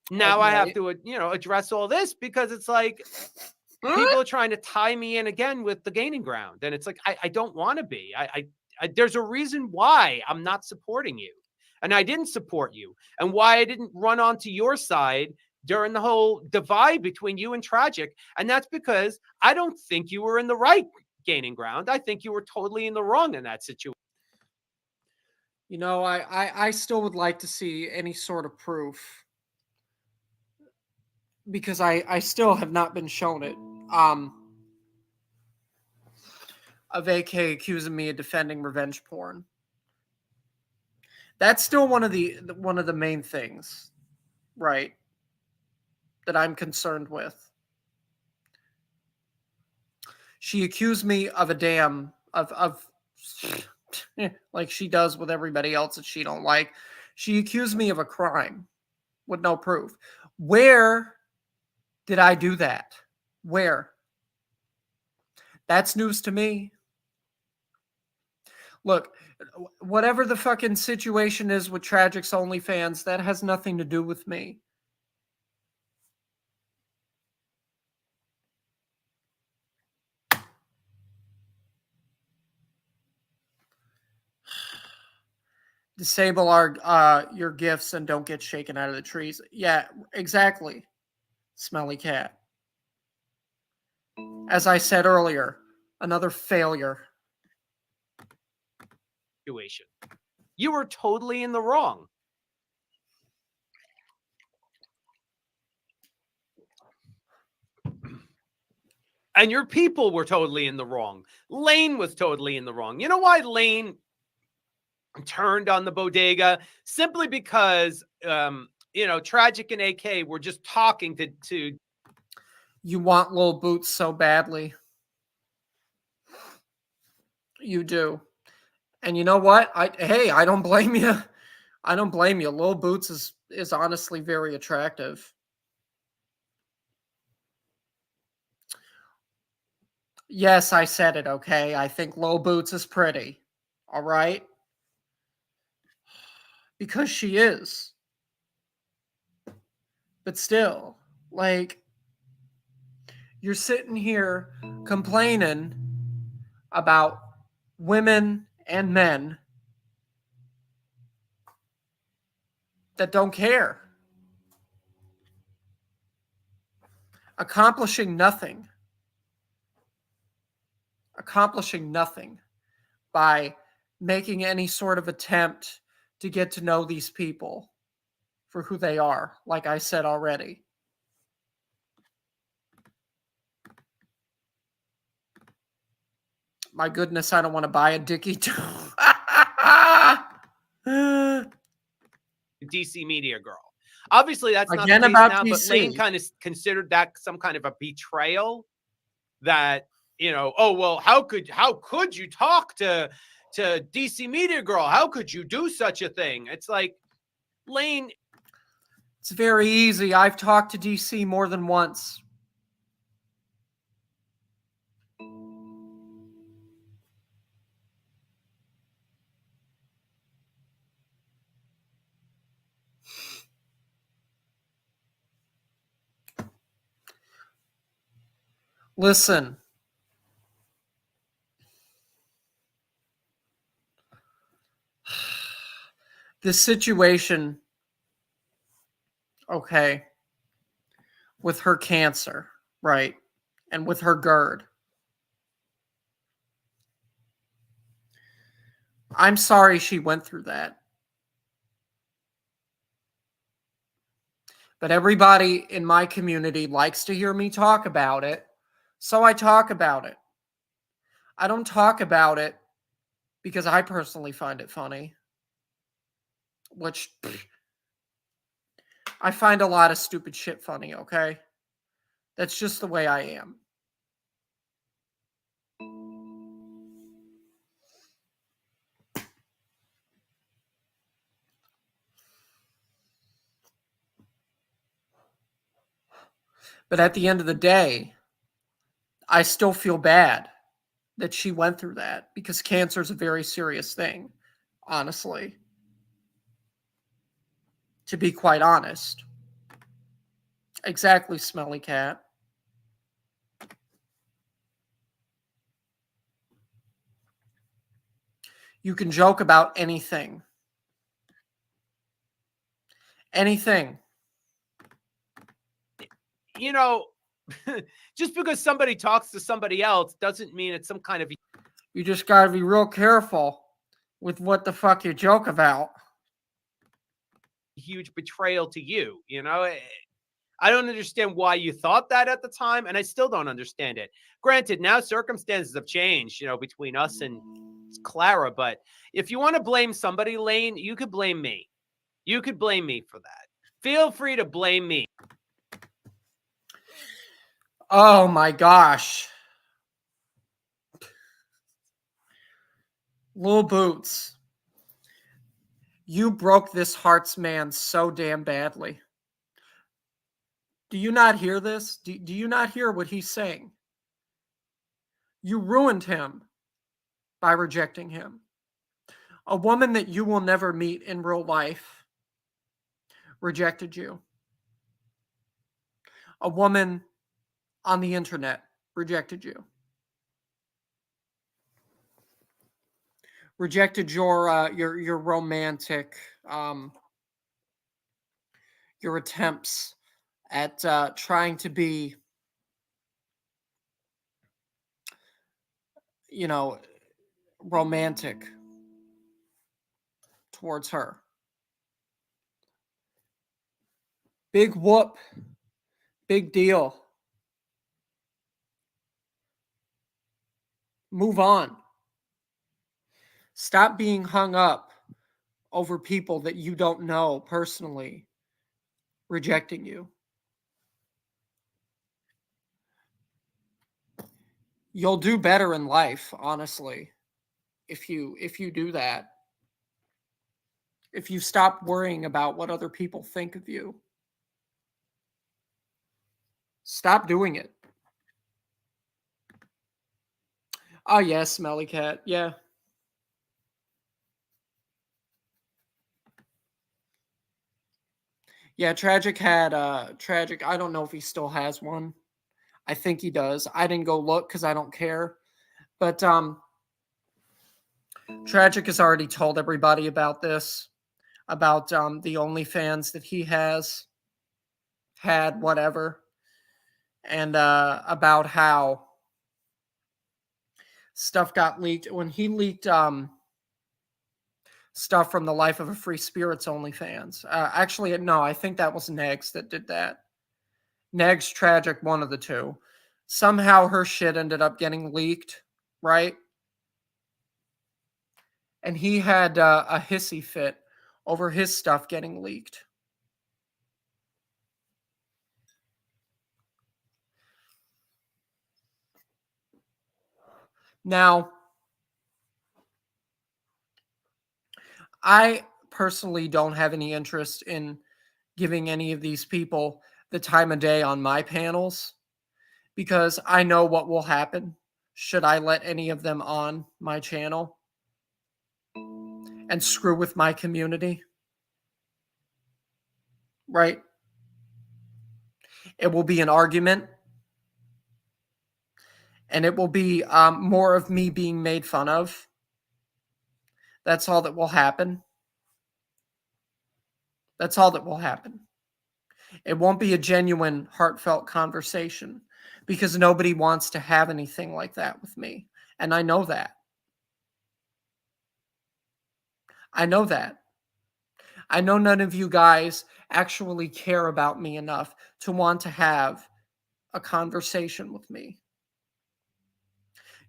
Speaker 2: Now I have to, you know, address all this because it's like people are trying to tie me in again with the gaining ground. And it's like, I don't want to be. I there's a reason why I'm not supporting you. And I didn't support you. And why I didn't run onto your side during the whole divide between you and Tragic. And that's because I don't think you were in the right gaining ground. I think you were totally in the wrong in that situation.
Speaker 1: You know, I still would like to see any sort of proof because I still have not been shown it. Of AK accusing me of defending revenge porn. That's still one of the main things, right? That I'm concerned with. She accused me of a damn of like she does with everybody else that she don't like. She accused me of a crime with no proof. Where did I do that? Where? That's news to me. Look, whatever the fucking situation is with Tragic's OnlyFans, that has nothing to do with me. Disable our your gifts and don't get shaken out of the trees. Yeah, exactly. Smelly cat. As I said earlier, another failure.
Speaker 2: Situation. You were totally in the wrong. And your people were totally in the wrong. Lane was totally in the wrong. You know why Lane turned on the bodega? Simply because, Tragic and AK were just talking to.
Speaker 1: You want Lil Boots so badly. You do. And you know what? I don't blame you. I don't blame you. Lil Boots is honestly very attractive. Yes, I said it, okay? I think Lil Boots is pretty. All right? Because she is. But still, like, you're sitting here complaining about women and men that don't care, accomplishing nothing by making any sort of attempt to get to know these people for who they are, like I said already. My goodness, I don't want to buy a Dickie too.
Speaker 2: DC Media Girl. Obviously, that's not
Speaker 1: Again
Speaker 2: the case
Speaker 1: about
Speaker 2: now, but
Speaker 1: DC.
Speaker 2: Lane kind of considered that some kind of a betrayal. That, oh well, how could you talk to DC Media Girl? How could you do such a thing? It's like, Lane.
Speaker 1: It's very easy. I've talked to DC more than once. Listen. This situation, okay, with her cancer, right? And with her GERD. I'm sorry she went through that. But everybody in my community likes to hear me talk about it, so I talk about it. I don't talk about it because I personally find it funny, which I find a lot of stupid shit funny, okay? That's just the way I am. But at the end of the day, I still feel bad that she went through that because cancer is a very serious thing, honestly. To be quite honest. Exactly, smelly cat. You can joke about anything. Anything.
Speaker 2: Just because somebody talks to somebody else doesn't mean it's some kind of.
Speaker 1: You just got to be real careful with what the fuck you joke about.
Speaker 2: Huge betrayal to you, you know? I don't understand why you thought that at the time, and I still don't understand it. Granted, now circumstances have changed, you know, between us and Clara, but if you want to blame somebody, Lane, you could blame me. You could blame me for that. Feel free to blame me.
Speaker 1: Oh my gosh. Lil Boots, you broke this Hearts man so damn badly. Do you not hear this? Do you not hear what he's saying? You ruined him by rejecting him. A woman that you will never meet in real life rejected you. A woman on the internet rejected you. Rejected your romantic your attempts at trying to be, you know, romantic towards her. Big whoop. Big deal. Move on. Stop being hung up over people that you don't know personally rejecting you. You'll do better in life, honestly, if you do that. If you stop worrying about what other people think of you. Stop doing it. Oh yeah, smelly cat. Yeah. Yeah, Tragic had Tragic, I don't know if he still has one. I think he does. I didn't go look cuz I don't care. But Tragic has already told everybody about this, about the OnlyFans that he has had, whatever, and about how stuff got leaked when he leaked stuff from the Life of a Free Spirits OnlyFans. Actually, no, I think that was Negs that did that. Negs, Tragic, one of the two. Somehow her shit ended up getting leaked, right? And he had a hissy fit over his stuff getting leaked. Now, I personally don't have any interest in giving any of these people the time of day on my panels because I know what will happen should I let any of them on my channel and screw with my community. Right? It will be an argument, and it will be more of me being made fun of. That's all that will happen. That's all that will happen. It won't be a genuine, heartfelt conversation because nobody wants to have anything like that with me. And I know that. I know that. I know none of you guys actually care about me enough to want to have a conversation with me.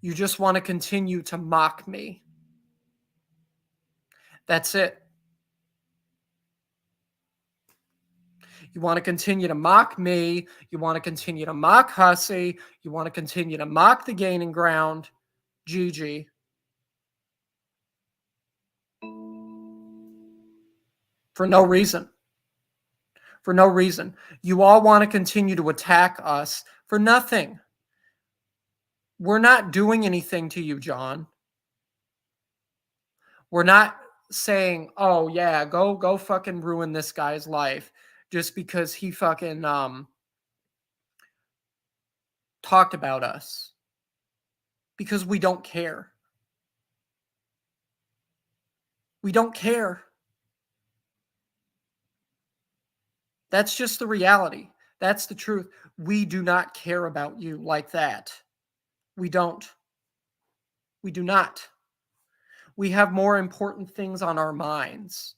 Speaker 1: You just want to continue to mock me. That's it. You want to continue to mock me. You want to continue to mock Hussey. You want to continue to mock the gaining ground. Gigi. For no reason. For no reason. You all want to continue to attack us for nothing. We're not doing anything to you, John. We're not saying, oh yeah, go fucking ruin this guy's life just because he fucking talked about us. Because we don't care. We don't care. That's just the reality. That's the truth. We do not care about you like that. We don't. We do not. We have more important things on our minds,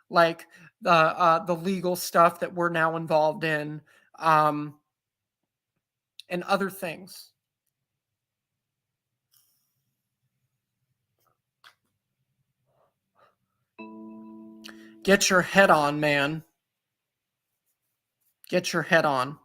Speaker 1: like the legal stuff that we're now involved in, um, and other things. Get your head on, man. Get your head on.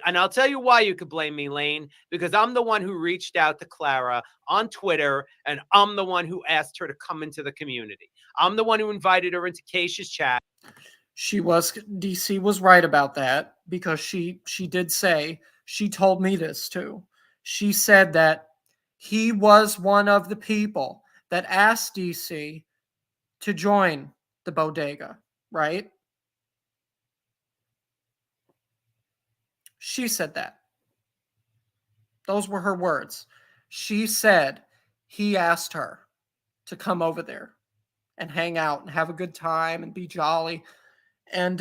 Speaker 2: And I'll tell you why you could blame me, Lane, because I'm the one who reached out to Clara on Twitter, and I'm the one who asked her to come into the community. I'm the one who invited her into Keisha's chat.
Speaker 1: DC was right about that, because she did say, she told me this too. She said that he was one of the people that asked DC to join the bodega, right? She said that. Those were her words. She said he asked her to come over there and hang out and have a good time and be jolly. And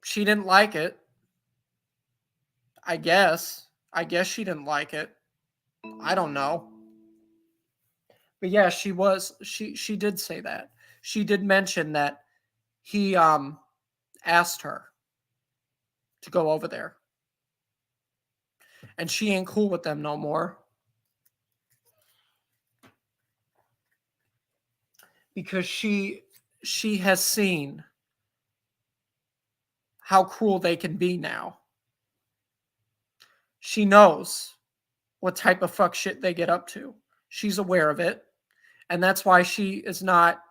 Speaker 1: she didn't like it. I guess. I guess she didn't like it. I don't know. But yeah, she did say that. She did mention that he asked her to go over there. And she ain't cool with them no more. Because she has seen how cruel they can be now. She knows what type of fuck shit they get up to. She's aware of it. And that's why she is not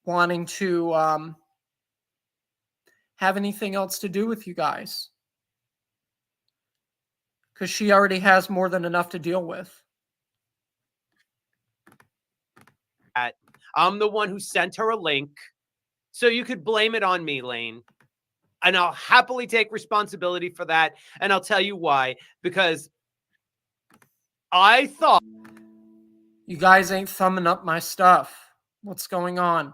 Speaker 1: wanting to have anything else to do with you guys. Because she already has more than enough to deal with.
Speaker 2: I'm the one who sent her a link. So you could blame it on me, Lane. And I'll happily take responsibility for that. And I'll tell you why. Because I thought...
Speaker 1: You guys ain't thumbing up my stuff. What's going on?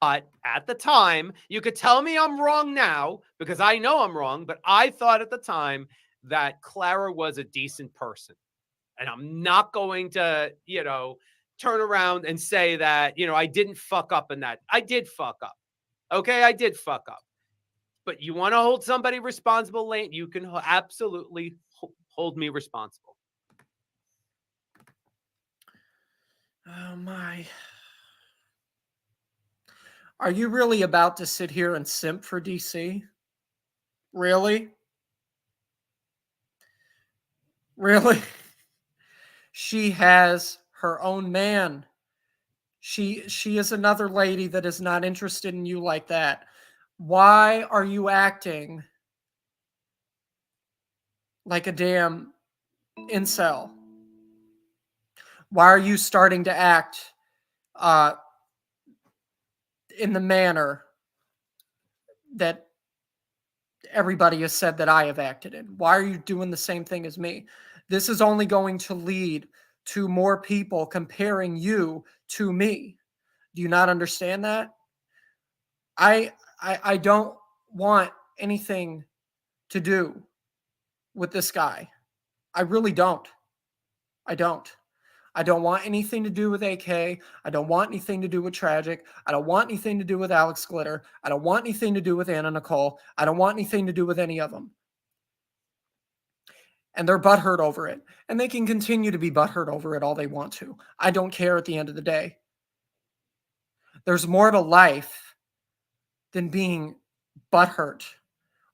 Speaker 2: At the time, you could tell me I'm wrong now, because I know I'm wrong, but I thought at the time that Clara was a decent person. And I'm not going to, turn around and say that, I didn't fuck up in that. I did fuck up. Okay, I did fuck up. But you want to hold somebody responsible, Lane? You can absolutely hold me responsible.
Speaker 1: Oh my. Are you really about to sit here and simp for DC? Really? Really? She has her own man. She is another lady that is not interested in you like that. Why are you acting like a damn incel? Why are you starting to act in the manner that everybody has said that I have acted in? Why are you doing the same thing as me? This is only going to lead to more people comparing you to me. Do you not understand that? I don't want anything to do with this guy. I really don't. I don't. I don't want anything to do with AK. I don't want anything to do with Tragic. I don't want anything to do with Alex Glitter. I don't want anything to do with Anna Nicole. I don't want anything to do with any of them. And they're butthurt over it. And they can continue to be butthurt over it all they want to. I don't care at the end of the day. There's more to life than being butthurt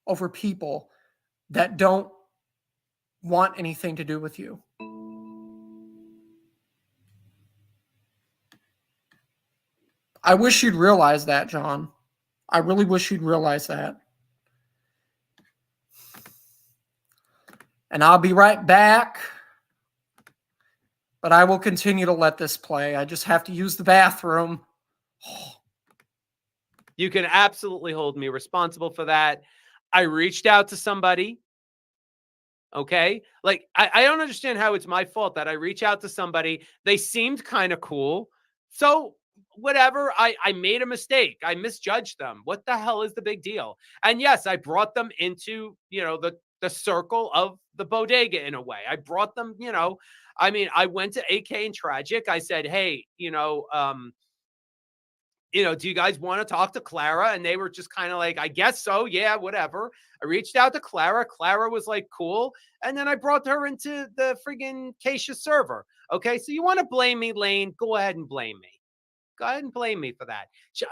Speaker 1: over people that don't want anything to do with you. I wish you'd realize that, John. I really wish you'd realize that. And I'll be right back. But I will continue to let this play. I just have to use the bathroom.
Speaker 2: You can absolutely hold me responsible for that. I reached out to somebody. Okay. Like, I don't understand how it's my fault that I reach out to somebody. They seemed kind of cool. So whatever. I made a mistake. I misjudged them. What the hell is the big deal? And yes, I brought them into, the circle of the bodega in a way. I brought them, I mean, I went to AK and Tragic. I said, hey, do you guys want to talk to Clara? And they were just kind of like, I guess so. Yeah, whatever. I reached out to Clara. Clara was like, cool. And then I brought her into the friggin' Keisha server. Okay. So you want to blame me, Lane? Go ahead and blame me. Go ahead and blame me for that.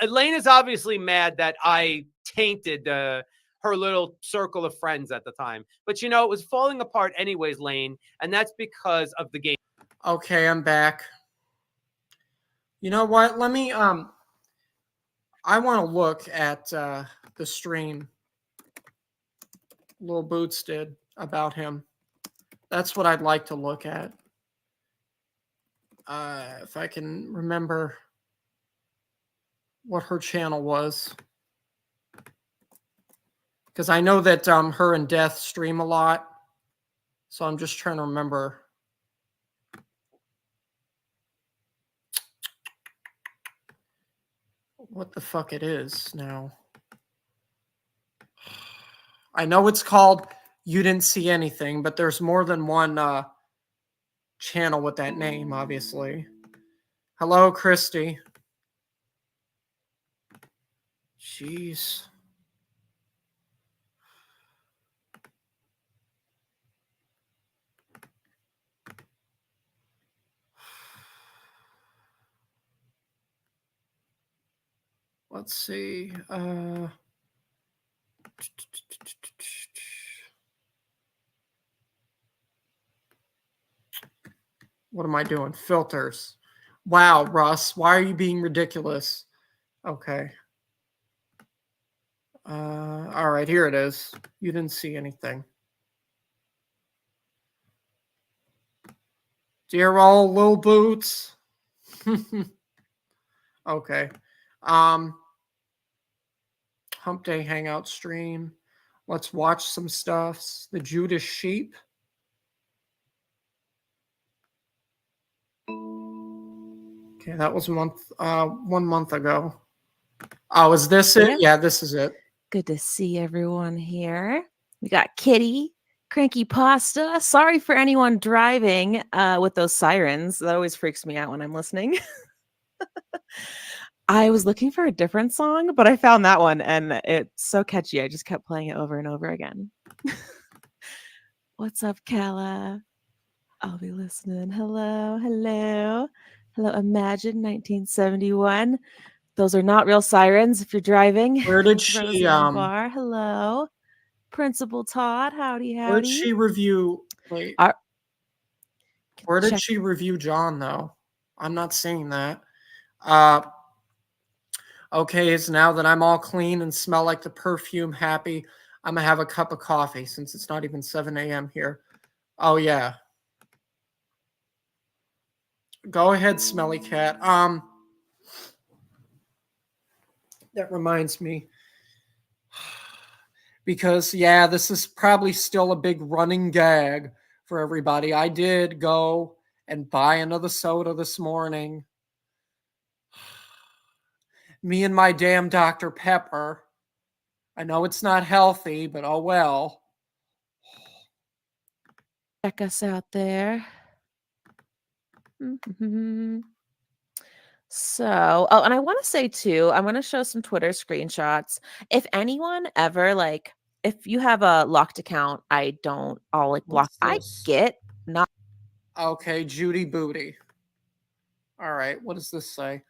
Speaker 2: Lane is obviously mad that I tainted her little circle of friends at the time. But it was falling apart anyways, Lane. And that's because of the game.
Speaker 1: Okay, I'm back. You know what? Let me I want to look at the stream Lil Boots did about him. That's what I'd like to look at. If I can remember what her channel was. Because I know that her and Death stream a lot. So I'm just trying to remember. What the fuck it is now. I know it's called You Didn't See Anything, but there's more than one channel with that name, obviously. Hello, Christy. Jeez. Let's see. What am I doing? Filters. Wow, Russ, why are you being ridiculous? Okay. All right, here it is. You didn't see anything. Dear old Lil Boots. Okay. Hump Day Hangout stream. Let's watch some stuffs. The Judas Sheep. Okay, that was 1 month ago. Oh, is this it? Yeah, this is it.
Speaker 3: Good to see everyone here. We got Kitty, Cranky Pasta. Sorry for anyone driving with those sirens. That always freaks me out when I'm listening. I was looking for a different song, but I found that one and it's so catchy. I just kept playing it over and over again. What's up, Kala? I'll be listening. Hello, hello. Hello, Imagine 1971. Those are not real sirens if you're driving.
Speaker 1: Where did she
Speaker 3: bar. Hello. Principal Todd. Howdy, howdy.
Speaker 1: Where did she review? Wait. Where did she review John though? I'm not seeing that. Okay, so now that I'm all clean and smell like the perfume happy, I'm gonna have a cup of coffee since it's not even 7 a.m. here. Oh yeah. Go ahead, Smelly Cat. That reminds me. Because, yeah, this is probably still a big running gag for everybody. I did go and buy another soda this morning. Me and my damn Dr. Pepper. I know it's not healthy, but oh well.
Speaker 3: Check us out there. Mm-hmm. So, and I want to say too, I'm going to show some Twitter screenshots. If anyone ever if you have a locked account, I'll block. I get not.
Speaker 1: Okay, Judy Booty. All right, what does this say?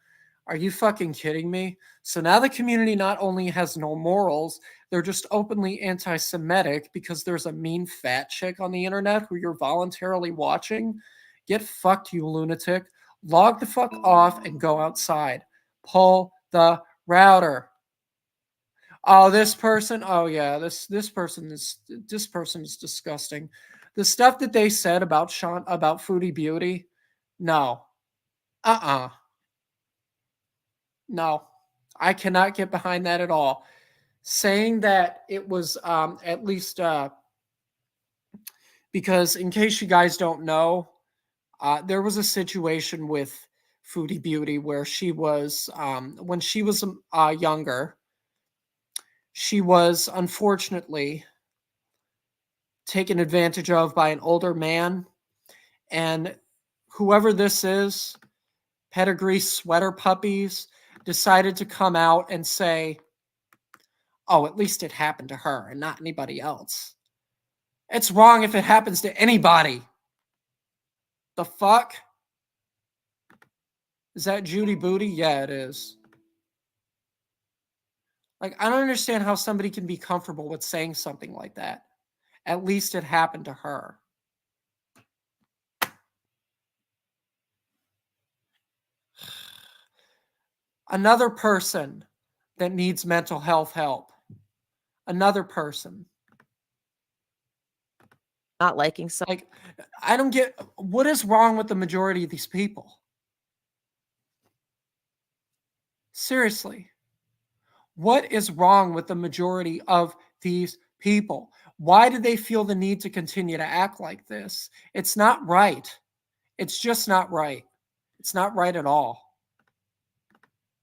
Speaker 1: Are you fucking kidding me? So now the community not only has no morals, they're just openly anti-Semitic because there's a mean fat chick on the internet who you're voluntarily watching. Get fucked, you lunatic. Log the fuck off and go outside. Pull the router. Oh, this person. Oh yeah, this person is disgusting. The stuff that they said about Foodie Beauty. No. No, I cannot get behind that at all. Saying that it was at least because in case you guys don't know, there was a situation with Foodie Beauty, where she was, when she was younger, she was unfortunately taken advantage of by an older man. And whoever this is, Pedigree Sweater Puppies, decided to come out and say, oh, at least it happened to her and not anybody else. It's wrong if it happens to anybody. The fuck? Is that Judy Booty? Yeah, it is. Like, I don't understand how somebody can be comfortable with saying something like that. At least it happened to her. Another person that needs mental health help. Another person.
Speaker 3: Not liking some.
Speaker 1: Like, I don't get what is wrong with the majority of these people. Seriously. What is wrong with the majority of these people? Why do they feel the need to continue to act like this? It's not right. It's just not right. It's not right at all.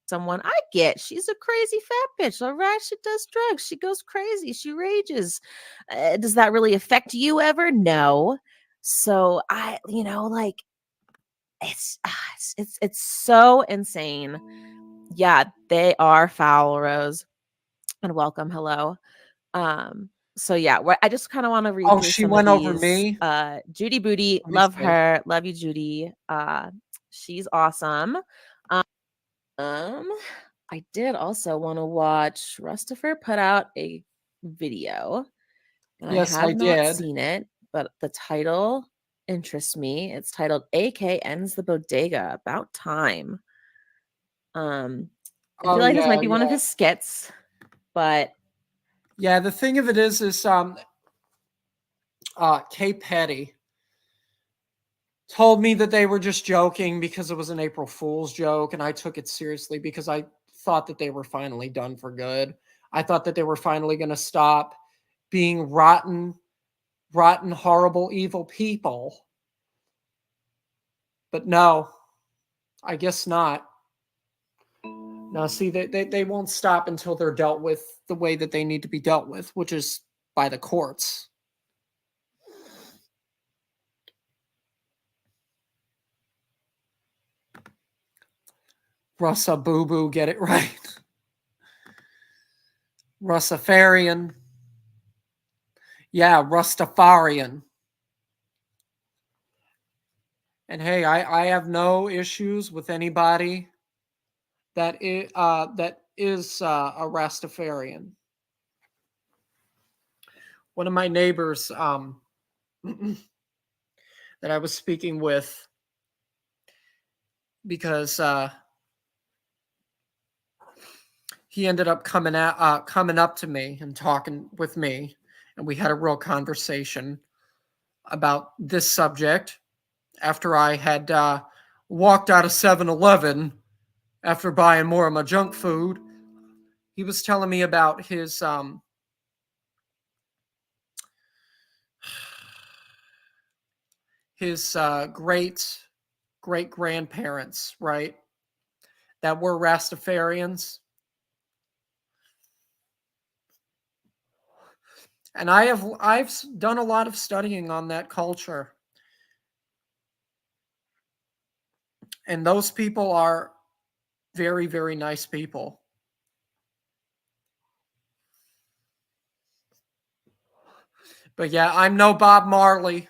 Speaker 3: Someone I get. She's a crazy fat bitch. All right, she does drugs. She goes crazy. She rages. Does that really affect you ever? No. So like it's so insane. Yeah, they are foul, Rose. And welcome, hello. So yeah, I just kind of want to read
Speaker 1: Oh,
Speaker 3: through
Speaker 1: she
Speaker 3: some
Speaker 1: went
Speaker 3: of
Speaker 1: over
Speaker 3: these.
Speaker 1: me.
Speaker 3: Judy Booty,
Speaker 1: Let me
Speaker 3: love
Speaker 1: see.
Speaker 3: her, love you, Judy. She's awesome. I did also want to watch Rustifer put out a video, and
Speaker 1: Yes,
Speaker 3: I
Speaker 1: I
Speaker 3: have not
Speaker 1: did.
Speaker 3: seen it, but the title interests me. It's titled "AK Ends the Bodega." About time. I feel
Speaker 1: Oh
Speaker 3: like this
Speaker 1: yeah,
Speaker 3: might be one of his skits, but
Speaker 1: yeah. The thing of it is Kay Petty told me that they were just joking because it was an April Fool's joke, and I took it seriously because I thought that they were finally done for good. I thought that they were finally going to stop being rotten, horrible, evil people. But no, I guess not. Now, see, they won't stop until they're dealt with the way that they need to be dealt with, which is by the courts. Russa Boo Boo, get it right. Russafarian. Yeah, Rustafarian. And hey, I have no issues with anybody that is a Rastafarian. One of my neighbors that I was speaking with, because he ended up coming up to me and talking with me, and we had a real conversation about this subject after I had walked out of 7-Eleven after buying more of my junk food. He was telling me about his great grandparents, right? That were Rastafarians. And I've done a lot of studying on that culture. And those people are very, very nice people. But yeah, I'm no Bob Marley.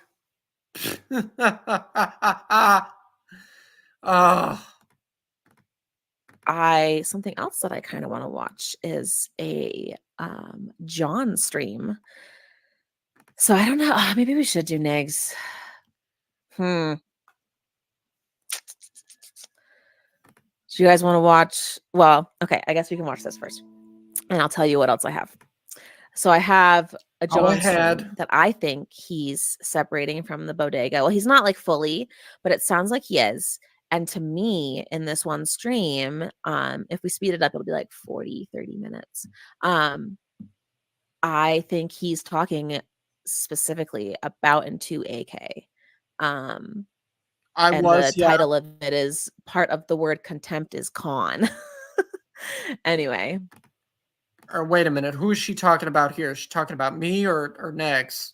Speaker 3: something else that I kind of want to watch is a John stream. So I don't know. Maybe we should do Nigs. Do you guys want to watch? Well, okay, I guess we can watch this first, and I'll tell you what else I have. So I have a John stream that I think he's separating from the bodega. Well, he's not like fully, but it sounds like he is. And to me, in this one stream, if we speed it up, it'll be like 40, 30 minutes. I think he's talking specifically about into AK. The title of it is part of the word contempt is con. Anyway.
Speaker 1: Or wait a minute, who is she talking about here? Is she talking about me or Negs?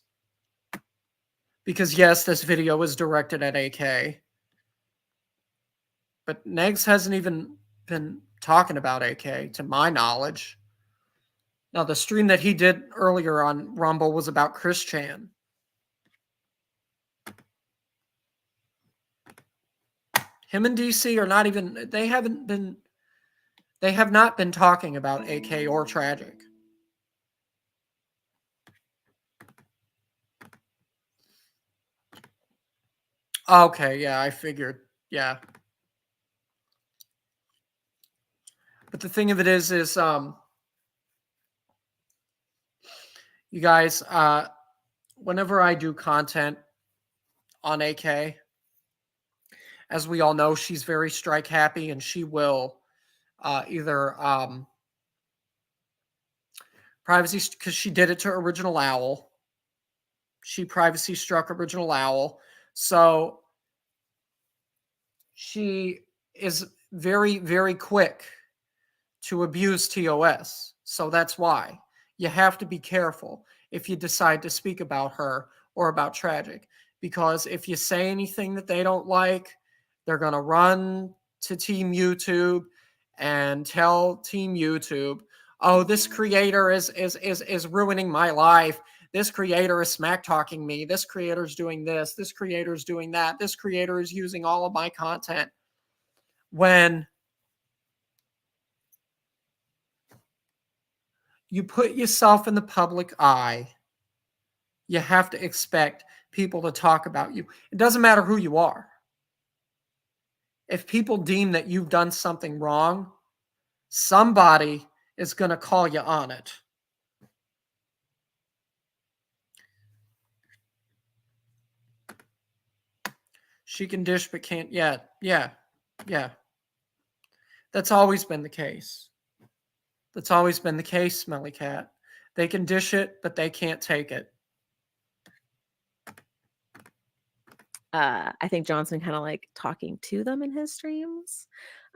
Speaker 1: Because yes, this video was directed at AK. But Negs hasn't even been talking about AK, to my knowledge. Now, the stream that he did earlier on Rumble was about Chris Chan. Him and DC are not even, they have not been talking about AK or Tragic. Okay, yeah, I figured. Yeah. But the thing of it is you guys, whenever I do content on AK, as we all know, she's very strike happy, and she will either privacy, because she did it to Original Owl. She privacy struck Original Owl. So she is very, very quick to abuse TOS. So that's why you have to be careful if you decide to speak about her or about Tragic. Because if you say anything that they don't like, they're going to run to Team YouTube and tell Team YouTube, oh, this creator is ruining my life. This creator is smack talking me. This creator is doing this. This creator is doing that. This creator is using all of my content. When you put yourself in the public eye, you have to expect people to talk about you. It doesn't matter who you are. If people deem that you've done something wrong, somebody is going to call you on it. She can dish but can't yet. Yeah. That's always been the case. That's always been the case, Smelly Cat. They can dish it, but they can't take it.
Speaker 3: I think Johnson kind of like talking to them in his streams.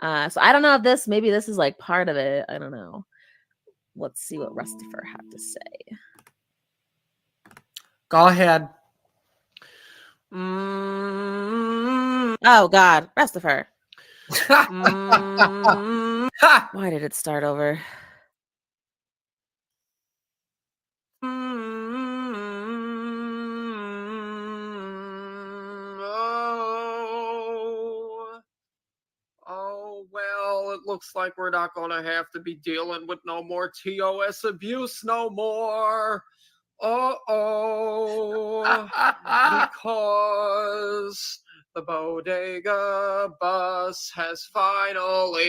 Speaker 3: So I don't know if maybe this is like part of it. I don't know. Let's see what Rustifer had to say.
Speaker 1: Go ahead.
Speaker 3: Oh God, Rustifer. Why did it start over?
Speaker 1: Oh, well, it looks like we're not going to have to be dealing with no more TOS abuse no more. Because the bodega bus has finally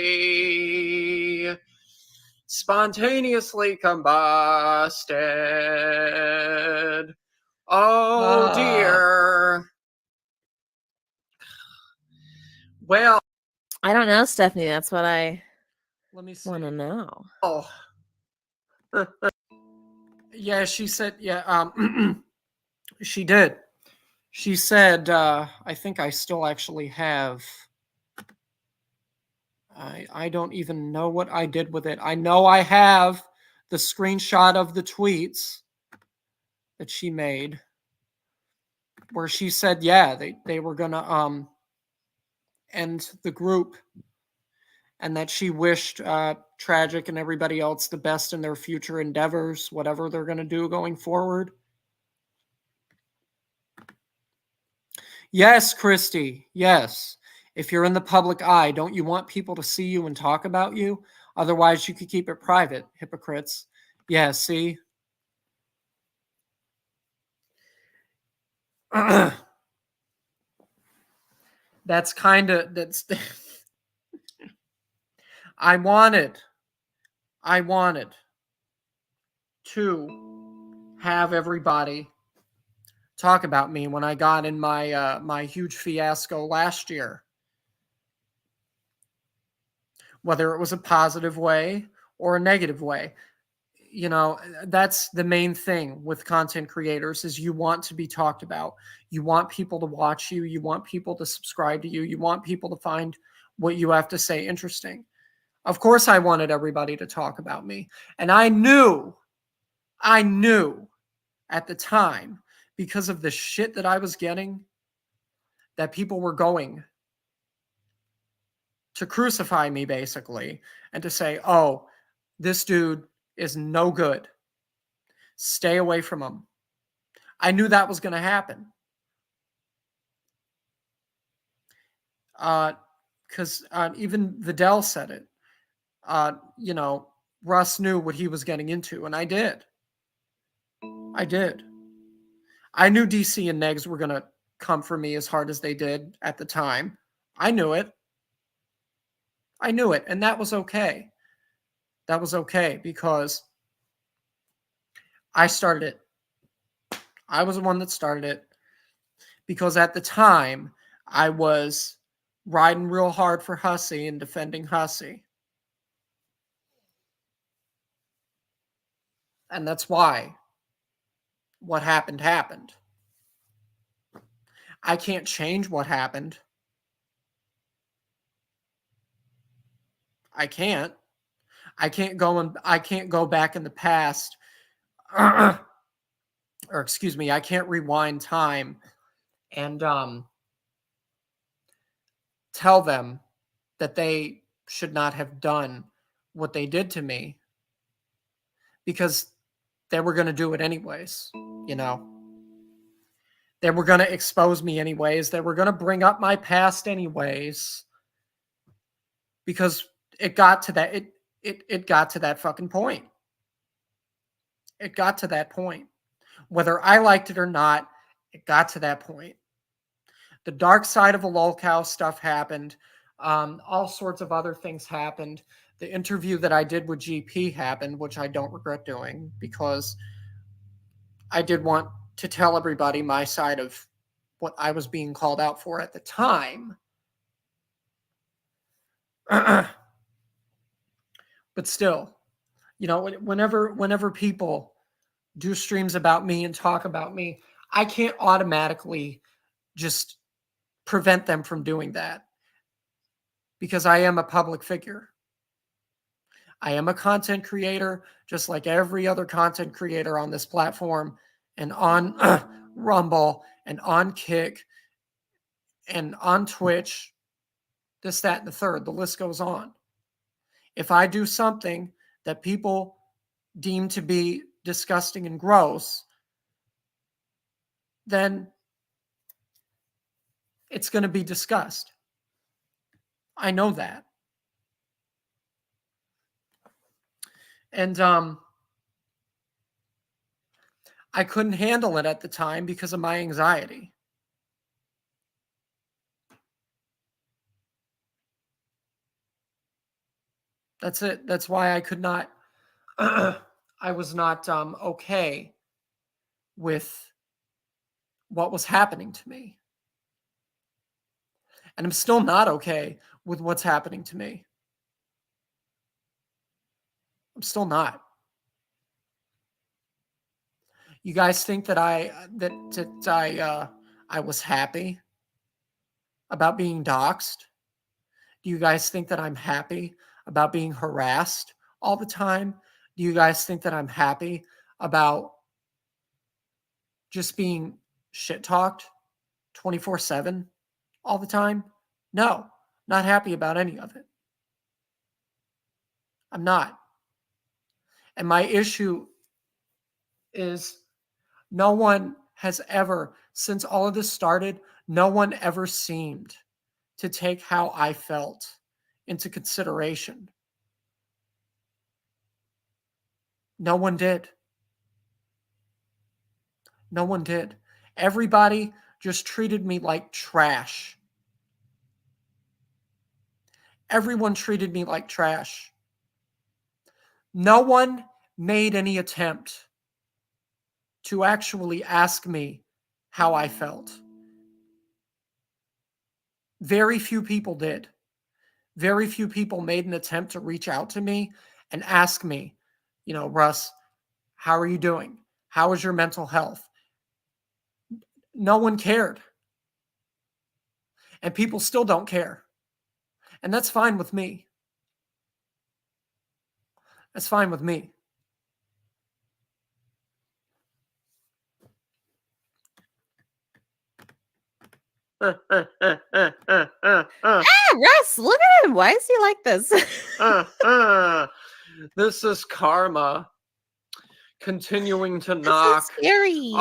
Speaker 1: spontaneously combusted. Oh, dear. Well,
Speaker 3: I don't know, Stephanie. That's what I
Speaker 1: want
Speaker 3: to know.
Speaker 1: Oh. Yeah, she said, she did. She said, I think I still actually have, I don't even know what I did with it. I know I have the screenshot of the tweets that she made where she said, yeah, they were going to end the group, and that she wished Tragic and everybody else the best in their future endeavors, whatever they're going to do going forward. Yes, Christy, yes. If you're in the public eye, don't you want people to see you and talk about you? Otherwise, you could keep it private, hypocrites. Yeah, see? That's kind of, that's... I wanted to have everybody talk about me when I got in my my huge fiasco last year. Whether it was a positive way or a negative way. you know, that's the main thing with content creators is you want to be talked about. You want people to watch you. You want people to subscribe to you. You want people to find what you have to say interesting. Of course, I wanted everybody to talk about me. And I knew at the time, because of the shit that I was getting, that people were going to crucify me, basically, and to say, oh, this dude is no good. Stay away from him. I knew that was going to happen. Because even Vidal said it. You know, Russ knew what he was getting into, and I did. I knew DC and Negs were going to come for me as hard as they did at the time. I knew it. And that was okay. That was okay because I started it. I was the one that started it because at the time I was riding real hard for Hussey and defending Hussey. And that's why what happened happened. I can't change what happened. I can't go back in the past or excuse me, I can't rewind time and tell them that they should not have done what they did to me because they were going to do it anyways, you know. They were going to expose me anyways. They were going to bring up my past anyways because it got to that it got to that fucking point. It got to that point. Whether I liked it or not, it got to that point. The dark side of a lolcow stuff happened. All sorts of other things happened. The interview that I did with GP happened, which I don't regret doing because I did want to tell everybody my side of what I was being called out for at the time. But still, you know, whenever people do streams about me and talk about me, I can't automatically just prevent them from doing that because I am a public figure. I am a content creator, just like every other content creator on this platform and on Rumble and on Kick and on Twitch, this, that, and the third. The list goes on. If I do something that people deem to be disgusting and gross, then it's going to be discussed. I know that. And I couldn't handle it at the time because of my anxiety. That's it. That's why I could not, I was not okay with what was happening to me. And I'm still not okay with what's happening to me. I'm still not. You guys think that I was happy about being doxxed? Do you guys think that I'm happy about being harassed all the time? Do you guys think that I'm happy about just being shit talked 24/7 all the time? No, not happy about any of it. I'm not. And my issue is no one has ever, since all of this started, no one ever seemed to take how I felt into consideration. No one did. No one did. Everybody just treated me like trash. Everyone treated me like trash. No one made any attempt to actually ask me how I felt. Very few people did. Very few people made an attempt to reach out to me and ask me, you know, Russ, How are you doing? How is your mental health? No one cared. And people still don't care. And that's fine with me. That's fine with me.
Speaker 3: Ah, Russ, look at him. Why is he like this?
Speaker 1: This is karma continuing to knock.
Speaker 3: This is scary.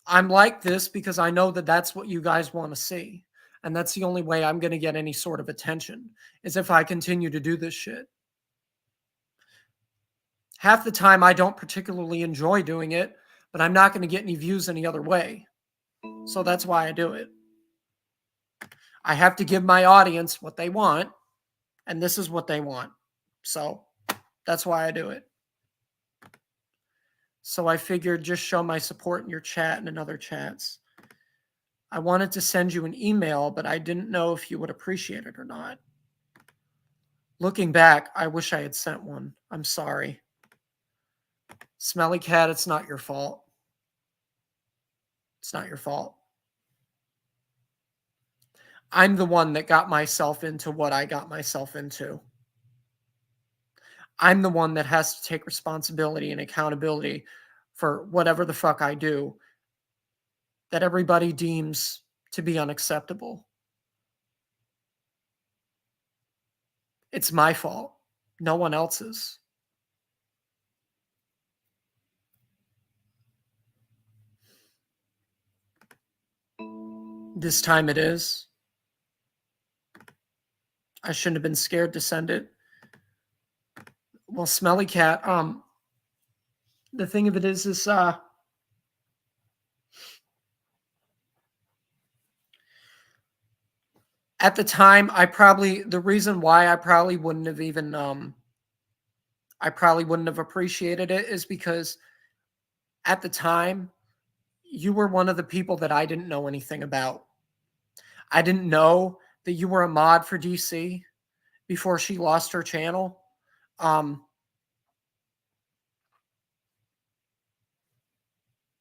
Speaker 1: I'm like this because I know that that's what you guys want to see. And that's the only way I'm going to get any sort of attention, is if I continue to do this shit. Half the time, I don't particularly enjoy doing it, but I'm not going to get any views any other way. So that's why I do it. I have to give my audience what they want, and this is what they want. So that's why I do it. So I figured just show my support in your chat and in other chats. I wanted to send you an email, but I didn't know if you would appreciate it or not. Looking back, I wish I had sent one. I'm sorry. Smelly Cat, it's not your fault. It's not your fault. I'm the one that got myself into what I got myself into. I'm the one that has to take responsibility and accountability for whatever the fuck I do that everybody deems to be unacceptable. It's my fault, no one else's. This time it is. I shouldn't have been scared to send it. Well, Smelly Cat, the thing of it is at the time, the reason why I probably wouldn't have even, I probably wouldn't have appreciated it is because at the time, you were one of the people that I didn't know anything about. I didn't know that you were a mod for DC before she lost her channel.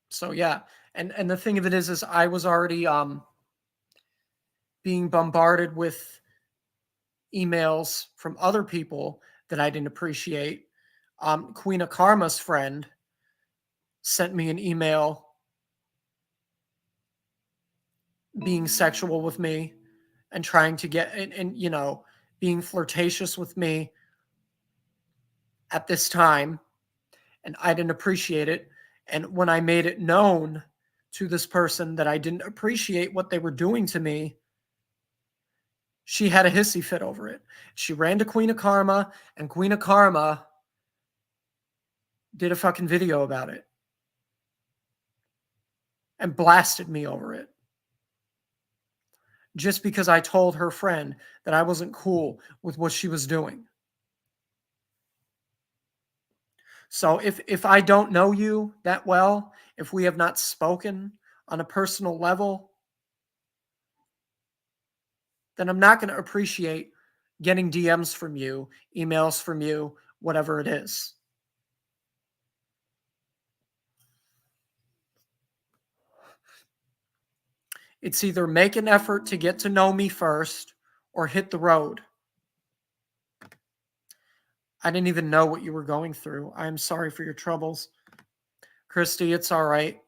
Speaker 1: So yeah, and the thing of it is I was already being bombarded with emails from other people that I didn't appreciate. Queen of Karma's friend sent me an email being sexual with me and trying to get and you know, being flirtatious with me at this time, and I didn't appreciate it. And when I made it known to this person that I didn't appreciate what they were doing to me, she had a hissy fit over it. She ran to Queen of Karma, and Queen of Karma did a fucking video about it and blasted me over it. Just because I told her friend that I wasn't cool with what she was doing. So if I don't know you that well, if we have not spoken on a personal level, then I'm not going to appreciate getting DMs from you, emails from you, whatever it is. It's either make an effort to get to know me first or hit the road. I didn't even know what you were going through. I am sorry for your troubles. Christy, it's all right.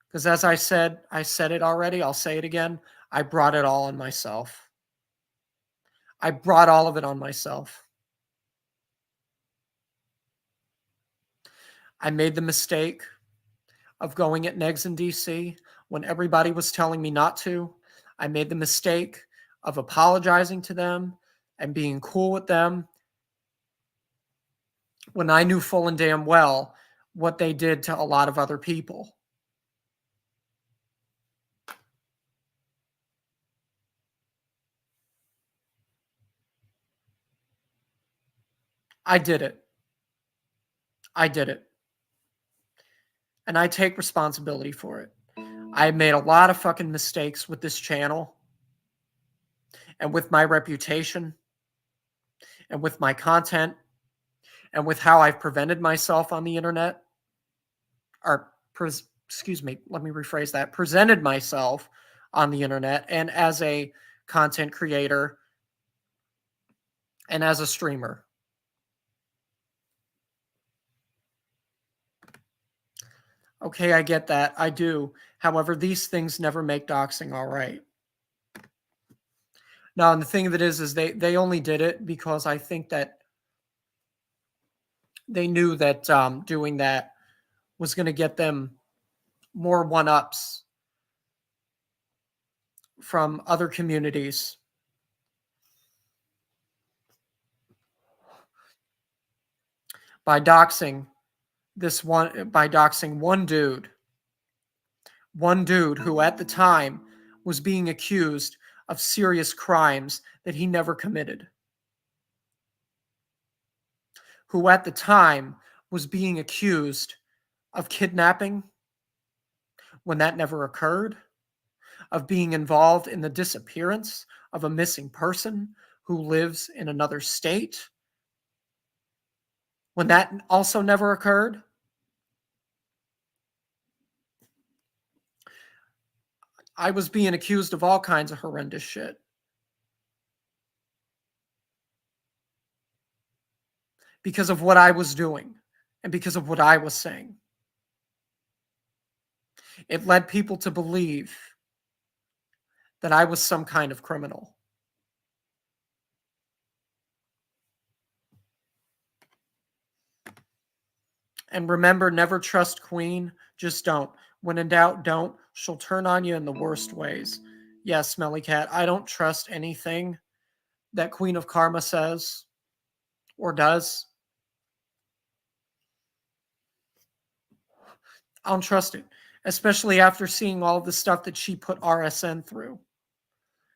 Speaker 1: Because as I said it already, I'll say it again. I brought it all on myself. I brought all of it on myself. I made the mistake of going at Negs in DC when everybody was telling me not to. I made the mistake of apologizing to them and being cool with them when I knew full and damn well what they did to a lot of other people. I did it. I did it. And I take responsibility for it. I made a lot of fucking mistakes with this channel and with my reputation. and with my content and with how I've prevented myself on the internet, or excuse me, let me rephrase that, presented myself on the internet and as a content creator and as a streamer. Okay, I get that. I do. However, these things never make doxing all right. Now, and the thing of it is they only did it because I think that they knew that doing that was going to get them more one-ups from other communities. By doxing one dude who at the time was being accused of serious crimes that he never committed, who at the time was being accused of kidnapping when that never occurred, of being involved in the disappearance of a missing person who lives in another state when that also never occurred. I was being accused of all kinds of horrendous shit. Because of what I was doing and because of what I was saying. It led people to believe that I was some kind of criminal. And remember, never trust Queen. Just don't. When in doubt, don't. She'll turn on you in the worst ways. Yes, Smelly Cat, I don't trust anything that Queen of Karma says or does. I don't trust it, especially after seeing all the stuff that she put RSN through.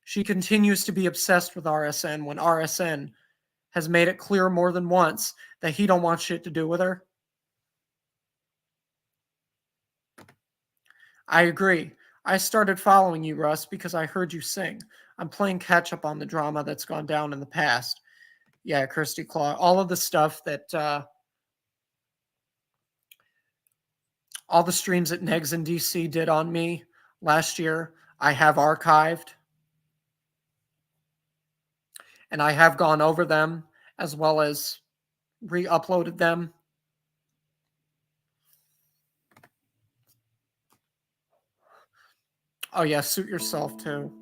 Speaker 1: She continues to be obsessed with RSN when RSN has made it clear more than once that he don't want shit to do with her. I agree. I started following you, Russ, because I heard you sing. I'm playing catch up on the drama that's gone down in the past. Yeah, Kirsty Claw. All of the stuff that all the streams that Negs in DC did on me last year, I have archived. And I have gone over them as well as re-uploaded them. Oh yeah, Suit Yourself too.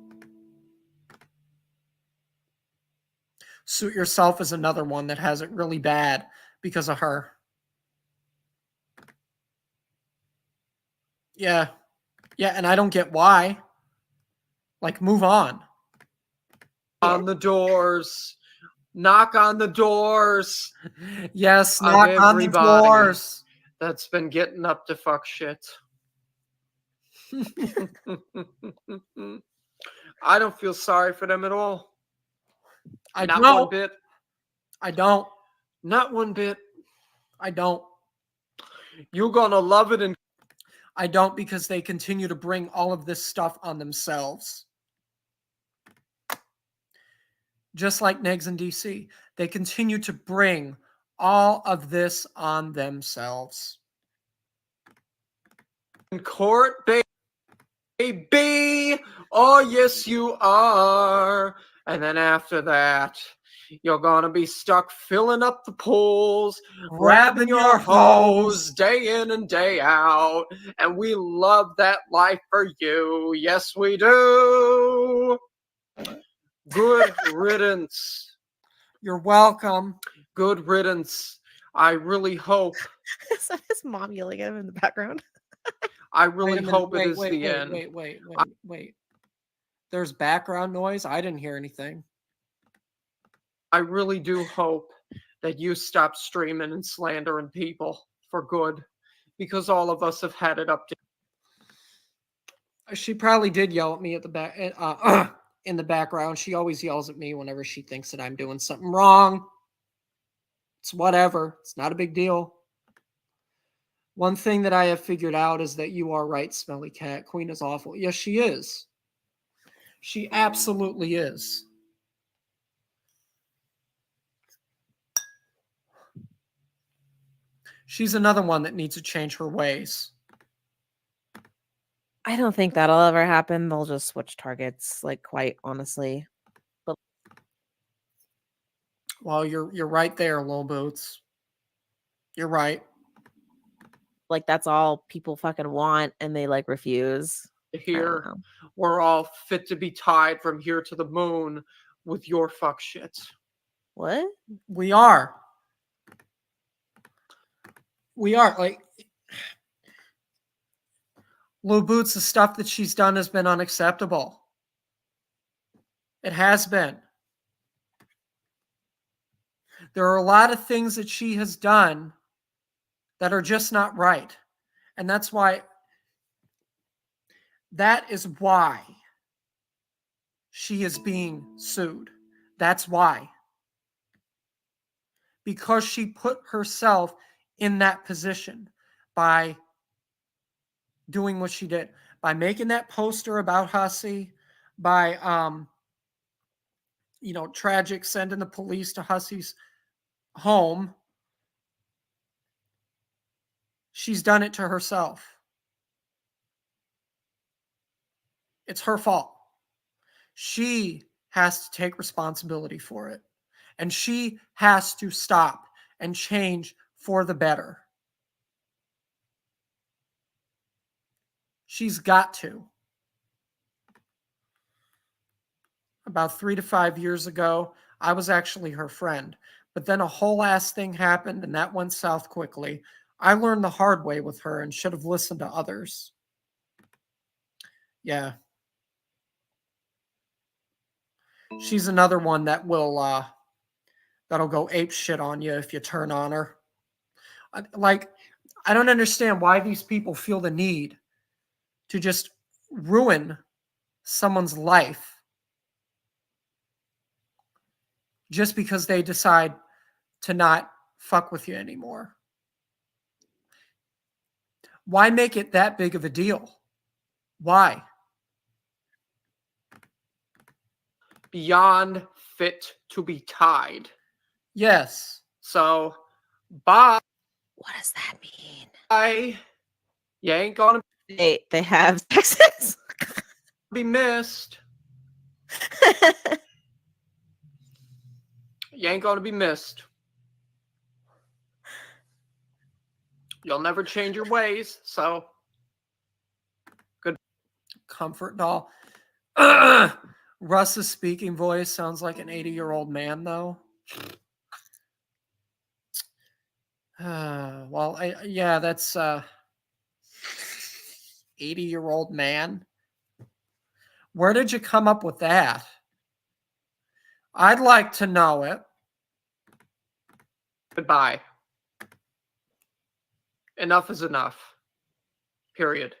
Speaker 1: Suit Yourself is another one that has it really bad because of her. Yeah. Yeah, and I don't get why. Like, move on. On the doors. Knock on the doors. Yes, knock on the doors. That's been getting up to fuck shit. I don't feel sorry for them at all. Not one bit. I don't. Not one bit. I don't. You're gonna love it. And I don't, because they continue to bring all of this stuff on themselves. Just like Negs in DC. They continue to bring all of this on themselves. In court, baby. Oh, yes, you are. And then after that, you're gonna be stuck filling up the pools, grabbing your hose day in and day out. And we love that life for you. Yes, we do. Good riddance. You're welcome. Good riddance. I really hope.
Speaker 3: Is that his mom yelling at him in the background?
Speaker 1: I really hope it is the end. Wait. There's background noise? I didn't hear anything. I really do hope that you stop streaming and slandering people for good, because all of us have had it up to. She probably did yell at me at the back in the background. She always yells at me whenever she thinks that I'm doing something wrong. It's whatever. It's not a big deal. One thing that I have figured out is that you are right, Smelly Cat. Queen is awful. Yes, she is. She absolutely is. She's another one that needs to change her ways.
Speaker 3: I don't think that'll ever happen. They'll just switch targets, like, quite honestly. But
Speaker 1: well, you're right there, Lil Boots. You're right.
Speaker 3: Like, that's all people fucking want, and they, like, refuse.
Speaker 1: Here, we're all fit to be tied from here to the moon with your fuck shit.
Speaker 3: What?
Speaker 1: We are. We are. Like, Lil Boots, the stuff that she's done has been unacceptable. It has been. There are a lot of things that she has done that are just not right. And that is why she is being sued. That's why. Because she put herself in that position by doing what she did, by making that poster about Hussey, by tragic sending the police to Hussey's home. She's done it to herself. It's her fault. She has to take responsibility for it. And she has to stop and change for the better. She's got to. About 3 to 5 years ago, I was actually her friend. But then a whole ass thing happened, and that went south quickly. I learned the hard way with her and should have listened to others. Yeah. She's another one that that'll go ape shit on you if you turn on her. Like, I don't understand why these people feel the need to just ruin someone's life just because they decide to not fuck with you anymore. Why make it that big of a deal? Why? Beyond fit to be tied. Yes. So, bye.
Speaker 3: What does that mean?
Speaker 1: Bye. You ain't gonna
Speaker 3: They have sexes.
Speaker 1: be missed. You ain't gonna be missed. You'll never change your ways, so good. Comfort doll. Russ's speaking voice sounds like an 80-year-old man, though. Well, yeah, that's 80-year-old man. Where did you come up with that? I'd like to know it. Goodbye. Enough is enough. Period.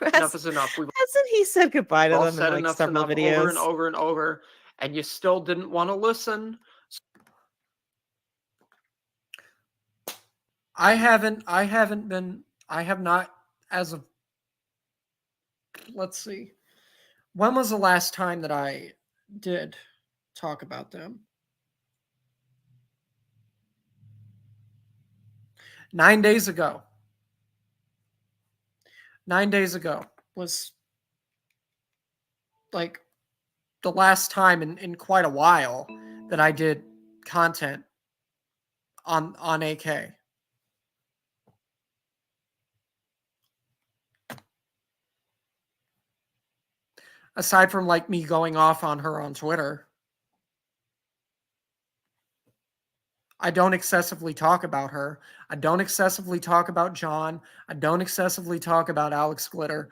Speaker 1: Enough is enough. We've
Speaker 3: Hasn't he said goodbye to
Speaker 1: all
Speaker 3: them
Speaker 1: said
Speaker 3: in like
Speaker 1: enough
Speaker 3: several videos?
Speaker 1: over and over and over, and you still didn't want to listen. I have not, as of, let's see. When was the last time that I did talk about them? 9 days ago. 9 days ago was like the last time in quite a while that I did content on AK. Aside from like me going off on her on Twitter, I don't excessively talk about her. I don't excessively talk about John. I don't excessively talk about Alex Glitter.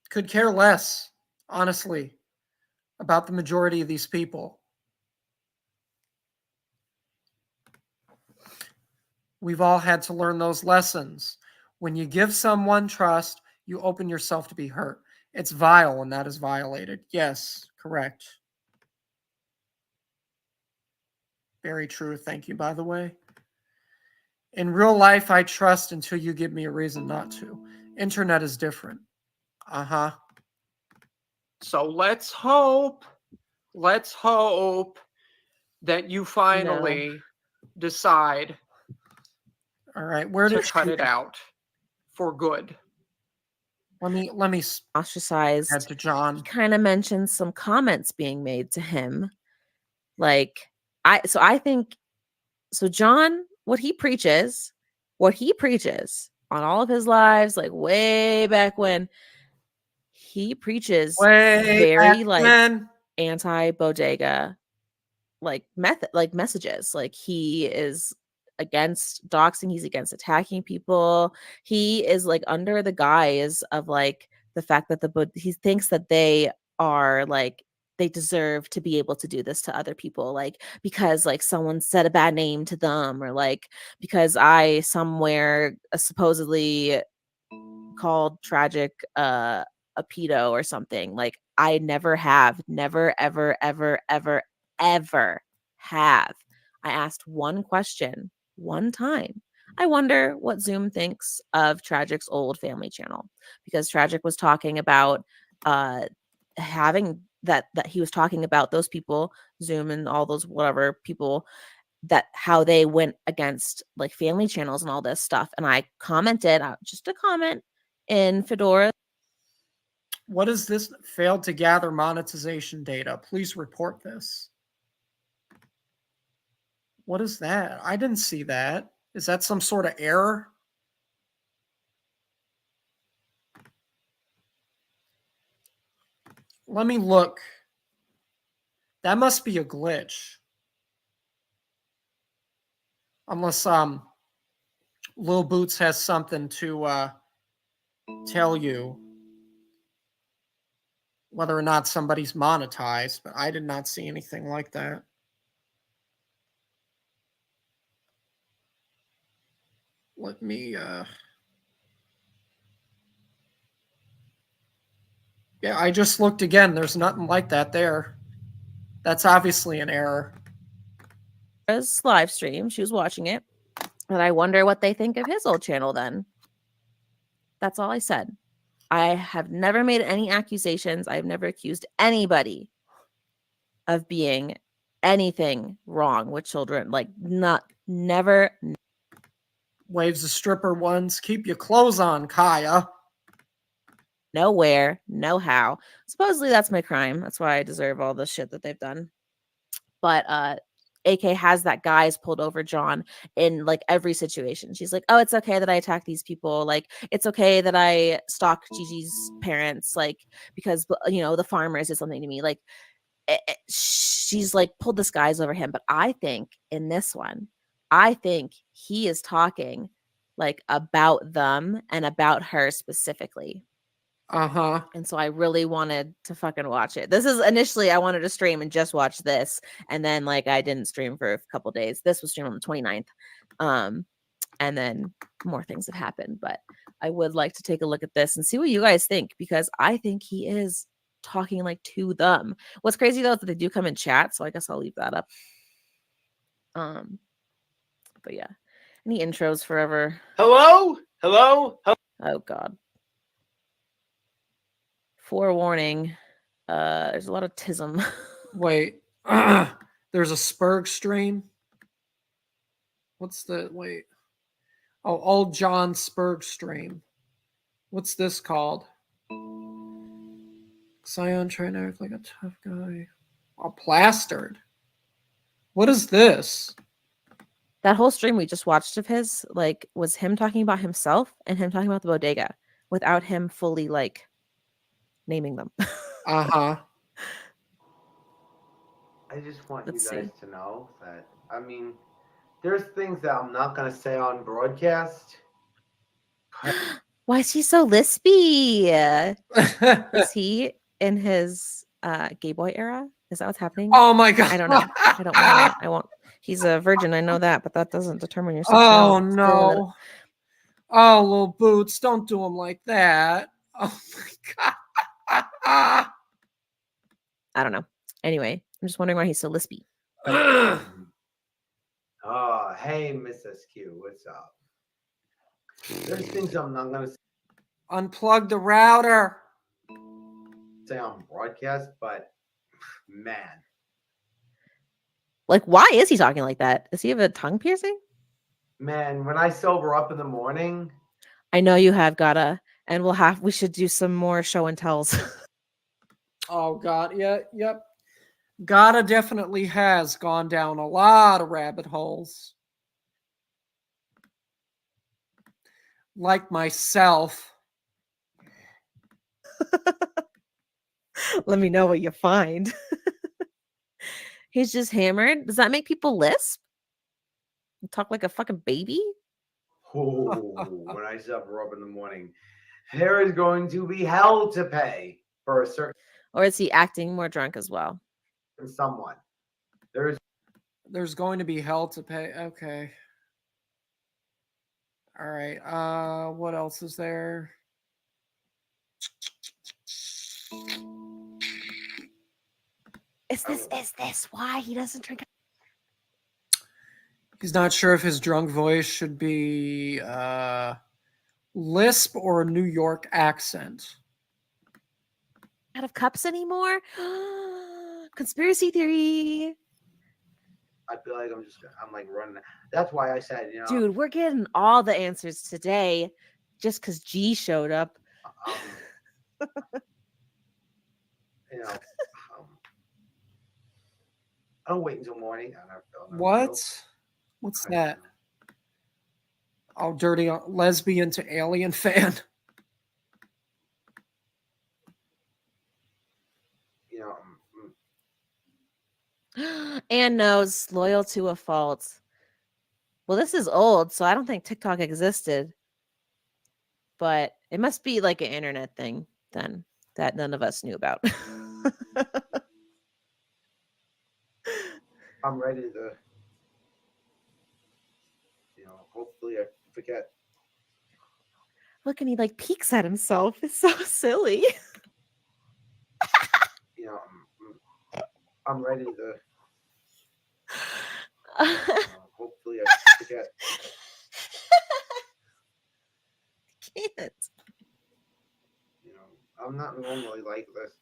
Speaker 1: Could care less, honestly, about the majority of these people. We've all had to learn those lessons. When you give someone trust, you open yourself to be hurt. It's vile when that is violated. Yes, correct. Very true. Thank you, by the way. In real life, I trust until you give me a reason not to. Internet is different. Uh-huh. So let's hope that you finally decide. All right, where to cut it out for good. Let me
Speaker 3: ostracized.
Speaker 1: head to John.
Speaker 3: He kind of mentioned some comments being made to him. Like I think John, what he preaches on all of his lives, like way back when, he preaches very like anti-bodega like messages. Like he is against doxing, he's against attacking people. He is like under the guise of like the fact that he thinks that they are like they deserve to be able to do this to other people, like because like someone said a bad name to them, or like because I somewhere supposedly called Tragic a pedo or something. Like I never ever have. I asked one question one time. I wonder what Zoom thinks of Tragic's old family channel, because Tragic was talking about having that he was talking about those people, Zoom and all those whatever people, that how they went against like family channels and all this stuff. And I commented, just a comment in Fedora.
Speaker 1: What is this? Failed to gather monetization data. Please report this. What is that? I didn't see that. Is that some sort of error? Let me look. That must be a glitch. Unless Lil Boots has something to tell you whether or not somebody's monetized, but I did not see anything like that. Let me yeah, I just looked again. There's nothing like that there. That's obviously an error.
Speaker 3: Live stream, she was watching it, and I wonder what they think of his old channel then. That's all I said. I have never made any accusations. I've never accused anybody of being anything wrong with children. Like never.
Speaker 1: Waves the stripper ones. Keep your clothes on, Kaya.
Speaker 3: Nowhere, no how. Supposedly that's my crime. That's why I deserve all the shit that they've done. But AK has that guy's pulled over John in like every situation. She's like, oh, it's okay that I attack these people. Like, it's okay that I stalk Gigi's parents, like, because, you know, the farmers did something to me. Like, she's like pulled this guy's over him. But I think in this one, I think he is talking like about them and about her specifically.
Speaker 1: Uh-huh.
Speaker 3: And so I really wanted to fucking watch it. This is initially I wanted to stream and just watch this. And then like I didn't stream for a couple days. This was streamed on the 29th. And then more things have happened. But I would like to take a look at this and see what you guys think, because I think he is talking like to them. What's crazy though is that they do come in chat, so I guess I'll leave that up. But yeah. Any intros forever?
Speaker 2: Hello?
Speaker 3: Oh god. Forewarning, there's a lot of tism.
Speaker 1: Wait, there's a Spurg stream. What's the wait? Oh, old John Spurg stream. What's this called? Xion trying to act like a tough guy. Oh, plastered. What is this?
Speaker 3: That whole stream we just watched of his, like, was him talking about himself and him talking about the bodega without him fully like naming them.
Speaker 1: Uh-huh.
Speaker 2: I just want you guys to know that, I mean, there's things that I'm not going to say on broadcast.
Speaker 3: Why is he so lispy? Is he in his gay boy era? Is that what's happening?
Speaker 1: Oh my god.
Speaker 3: I don't know. I don't want to. I won't. He's a virgin. I know that, but that doesn't determine your
Speaker 1: Oh
Speaker 3: sexuality.
Speaker 1: no. Oh, little Boots, don't do him like that. Oh my god.
Speaker 3: I don't know. Anyway, I'm just wondering why he's so lispy.
Speaker 2: Oh, hey, Miss SQ, what's up? There's things I'm not gonna say.
Speaker 1: Unplug the router.
Speaker 2: say on broadcast, but man.
Speaker 3: Like, why is he talking like that? Does he have a tongue piercing?
Speaker 2: Man, when I sober up in the morning.
Speaker 3: I know you have, gotta. And we should do some more show and tells.
Speaker 1: Oh, God. Yeah, yep. Gotta definitely has gone down a lot of rabbit holes. Like myself.
Speaker 3: Let me know what you find. He's just hammered. Does that make people lisp? Talk like a fucking baby?
Speaker 2: Oh, when I sober up in the morning, there is going to be hell to pay for a certain.
Speaker 3: Or is he acting more drunk as well?
Speaker 2: Someone.
Speaker 1: There's going to be hell to pay. Okay. All right. What else is there?
Speaker 3: Is this why he doesn't drink?
Speaker 1: He's not sure if his drunk voice should be lisp or a New York accent.
Speaker 3: Out of cups anymore? Conspiracy theory.
Speaker 2: I feel like I'm like running. That's why I said,
Speaker 3: Dude, we're getting all the answers today just because G showed up.
Speaker 2: I don't wait until morning.
Speaker 1: What? What's that? Oh, dirty lesbian to alien fan.
Speaker 3: And knows loyal to a fault. Well, this is old, so I don't think TikTok existed. But it must be like an internet thing then that none of us knew about.
Speaker 2: I'm ready to, hopefully I forget.
Speaker 3: Look, and he like peeks at himself. It's so silly.
Speaker 2: I'm ready to, hopefully I forget.
Speaker 3: Can't.
Speaker 2: I'm not normally like this.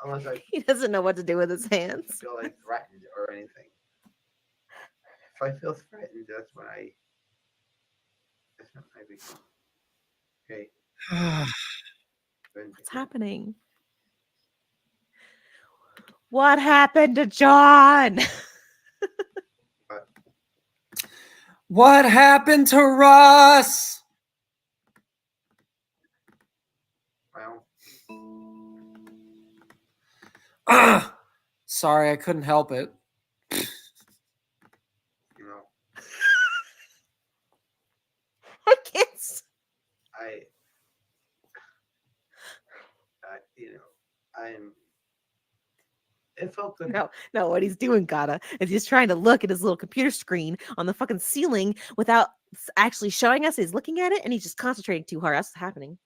Speaker 2: Unless I
Speaker 3: He doesn't know what to do with his hands.
Speaker 2: feel like threatened or anything. If I feel threatened, that's when I become. Okay.
Speaker 3: What's happening? What happened to John?
Speaker 1: What happened to Russ?
Speaker 2: Well,
Speaker 1: sorry, I couldn't help it.
Speaker 3: I can't.
Speaker 2: It felt good.
Speaker 3: No, what he's doing, Gata, is he's trying to look at his little computer screen on the fucking ceiling without actually showing us he's looking at it, and he's just concentrating too hard. That's what's happening.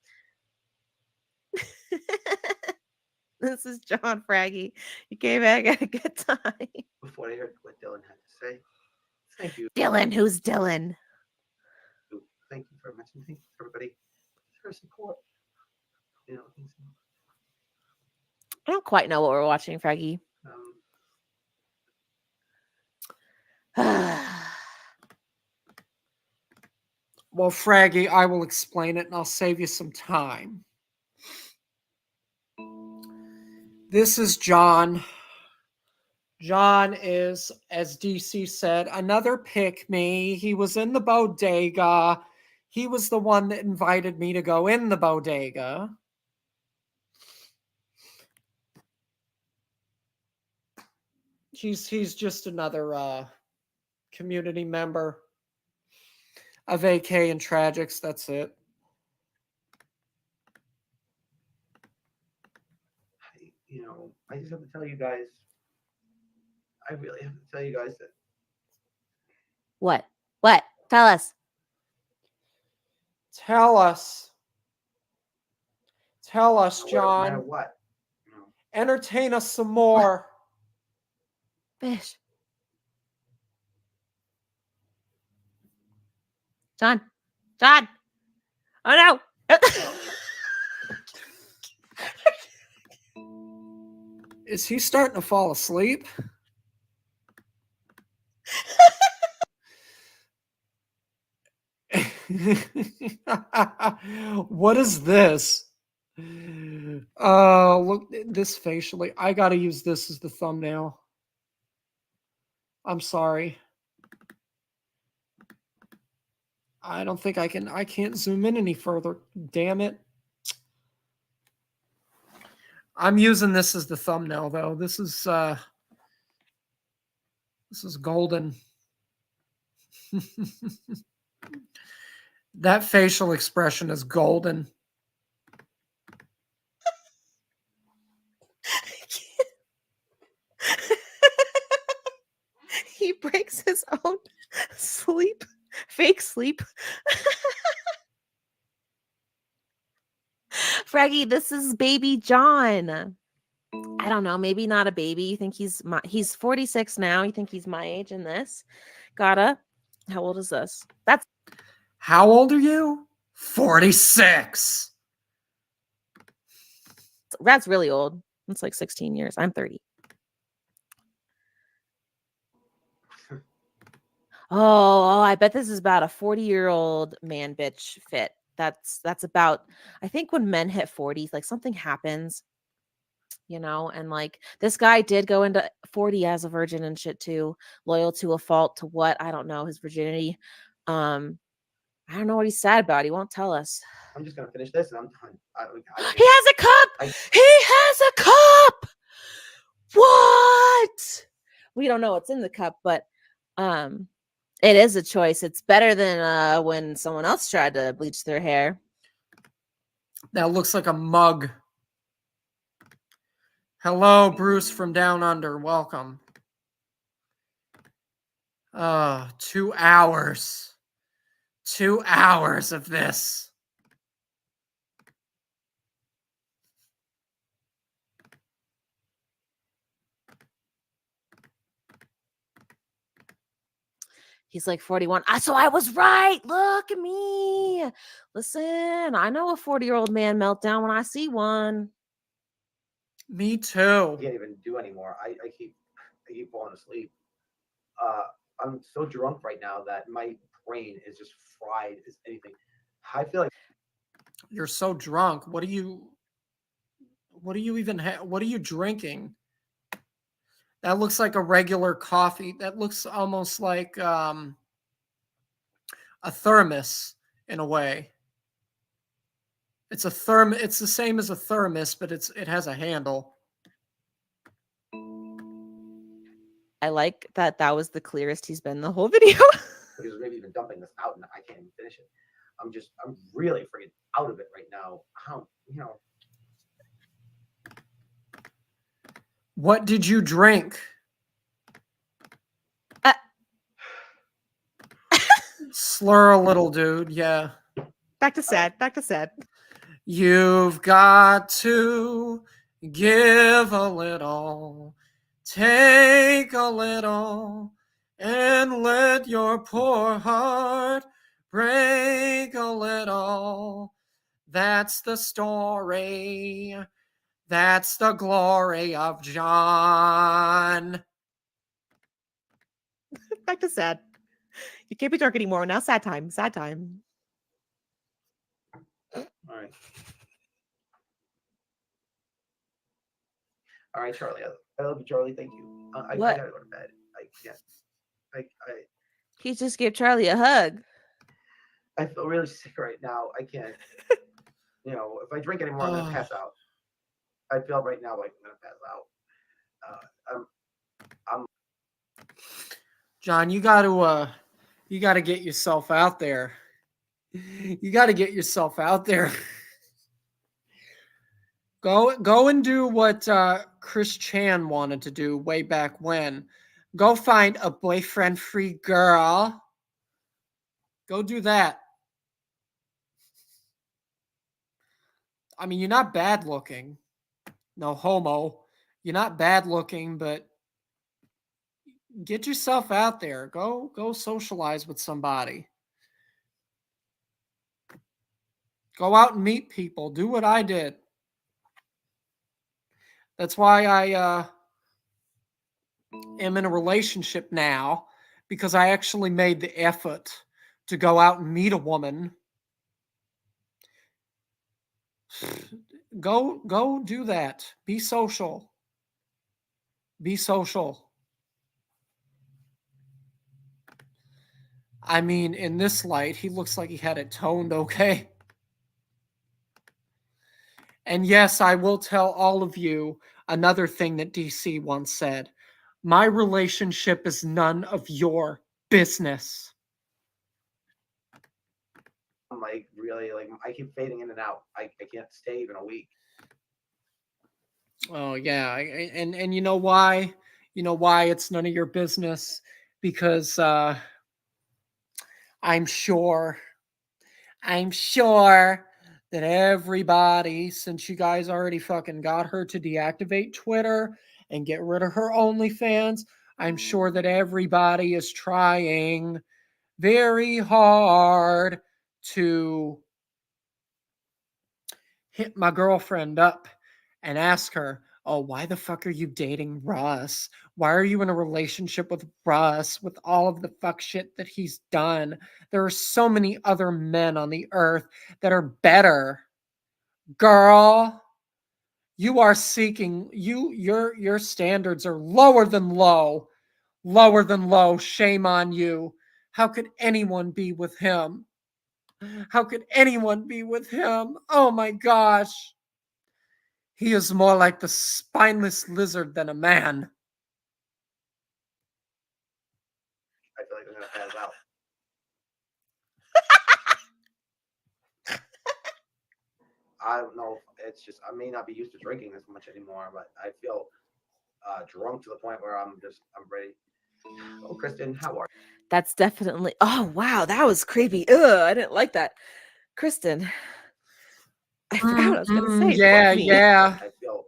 Speaker 3: This is John Fraggy. You came back at a good time.
Speaker 2: Before I heard what Dylan had to say, thank you.
Speaker 3: Dylan, who's Dylan?
Speaker 2: Thank you very much, and thank you everybody for support.
Speaker 3: I don't quite know what we're watching, Fraggy.
Speaker 1: Well, Fraggy, I will explain it and I'll save you some time. This is John. John is, as DC said, another pick-me. He was in the bodega. He was the one that invited me to go in the bodega. He's just another community member of AK and Tragics. That's it.
Speaker 2: I just have to tell you guys. I really have to tell you guys that.
Speaker 3: What? What? Tell us.
Speaker 1: Tell us. Tell us, John.
Speaker 2: No matter what.
Speaker 1: Entertain us some more.
Speaker 3: Fish. John. John. Oh no.
Speaker 1: Is he starting to fall asleep? What is this? Look, this facially. I gotta use this as the thumbnail. I'm sorry. I don't think I can. I can't zoom in any further. Damn it. I'm using this as the thumbnail though. This is golden. That facial expression is golden.
Speaker 3: He breaks his own fake sleep. Fraggy, this is baby John. I don't know, maybe not a baby. You think he's 46 now. You think he's my age in this? How old is this?
Speaker 1: How old are you? 46.
Speaker 3: That's really old. It's like 16 years. I'm 30. Oh, I bet this is about a 40-year-old man bitch fit. That's about, I think when men hit 40, like something happens, and like this guy did go into 40 as a virgin and shit too, loyal to a fault to what? I don't know, his virginity. I don't know what he's sad about. He won't tell us.
Speaker 2: I'm just gonna finish this and I'm done.
Speaker 3: He has a cup! He has a cup! What? We don't know what's in the cup, but it is a choice. It's better than when someone else tried to bleach their hair.
Speaker 1: That looks like a mug. Hello, Bruce from Down Under. Welcome. 2 hours. 2 hours of this.
Speaker 3: He's like 41. So I was right. Look at me. Listen, I know a 40-year-old man meltdown when I see one.
Speaker 1: Me too.
Speaker 2: I can't even do anymore. I keep falling asleep. I'm so drunk right now that my brain is just fried as anything. I feel like
Speaker 1: you're so drunk. What are you even what are you drinking? That looks like a regular coffee. That looks almost like a thermos in a way. It's it's the same as a thermos, but it has a handle.
Speaker 3: I like that was the clearest he's been the whole video.
Speaker 2: Because maybe even dumping this out and I can't even finish it. I'm really freaking out of it right now.
Speaker 1: What did you drink? Slur a little, dude. Yeah.
Speaker 3: Back to sad.
Speaker 1: You've got to give a little, take a little, and let your poor heart break a little. That's the story. That's the glory of John.
Speaker 3: Back to sad. You can't be drunk anymore. Now sad time.
Speaker 2: All right, Charlie. I love you, Charlie. Thank you. I gotta go to bed. I can't.
Speaker 3: He just gave Charlie a hug.
Speaker 2: I feel really sick right now. I can't. If I drink anymore, I'm gonna pass out. I feel right now like I'm gonna pass out.
Speaker 1: John, you got to get yourself out there. You got to get yourself out there. Go and do what Chris Chan wanted to do way back when. Go find a boyfriend-free girl. Go do that. I mean, you're not bad looking. No homo. You're not bad looking, but get yourself out there. Go socialize with somebody. Go out and meet people. Do what I did. That's why I am in a relationship now, because I actually made the effort to go out and meet a woman. Go do that. Be social. Be social. I mean, in this light, he looks like he had it toned okay. And yes, I will tell all of you another thing that DC once said. My relationship is none of your business.
Speaker 4: I'm like, really, like, I keep fading in and out. I can't stay even a week.
Speaker 1: Oh yeah, and you know why? You know why it's none of your business? Because I'm sure that everybody, since you guys already fucking got her to deactivate Twitter and get rid of her OnlyFans, I'm sure that everybody is trying very hard to hit my girlfriend up and ask her, oh, why the fuck are you dating Russ? Why are you in a relationship with Russ with all of the fuck shit that he's done? There are so many other men on the earth that are better. Girl, you are seeking your standards are lower than low. Lower than low. Shame on you. How could anyone be with him? How could anyone be with him? Oh my gosh. He is more like the spineless lizard than a man.
Speaker 4: I feel like I'm gonna pass out. I don't know. It's just I may not be used to drinking this much anymore, but I feel drunk to the point where I'm ready. Oh, Kristen, how are you?
Speaker 3: That's definitely. Oh wow, that was creepy. Ugh, I didn't like that. Kristen, I forgot what I was gonna say.
Speaker 1: Yeah,
Speaker 3: Fuck me.
Speaker 1: yeah.
Speaker 4: I feel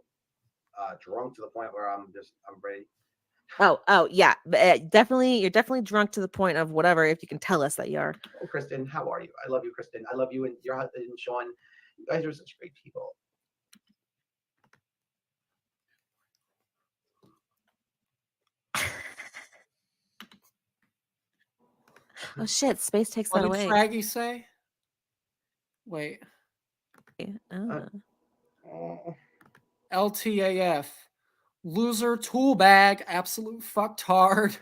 Speaker 4: drunk to the point where I'm ready.
Speaker 3: Oh yeah, definitely. You're definitely drunk to the point of whatever. If you can tell us that you are.
Speaker 4: Oh, Kristen, how are you? I love you, Kristen. I love you and your husband and Sean. You guys are such great people.
Speaker 3: Oh shit, space takes
Speaker 1: What
Speaker 3: that
Speaker 1: did
Speaker 3: away.
Speaker 1: Fraggy say? Wait.
Speaker 4: Oh.
Speaker 1: LTAF. Loser tool bag. Absolute fucktard.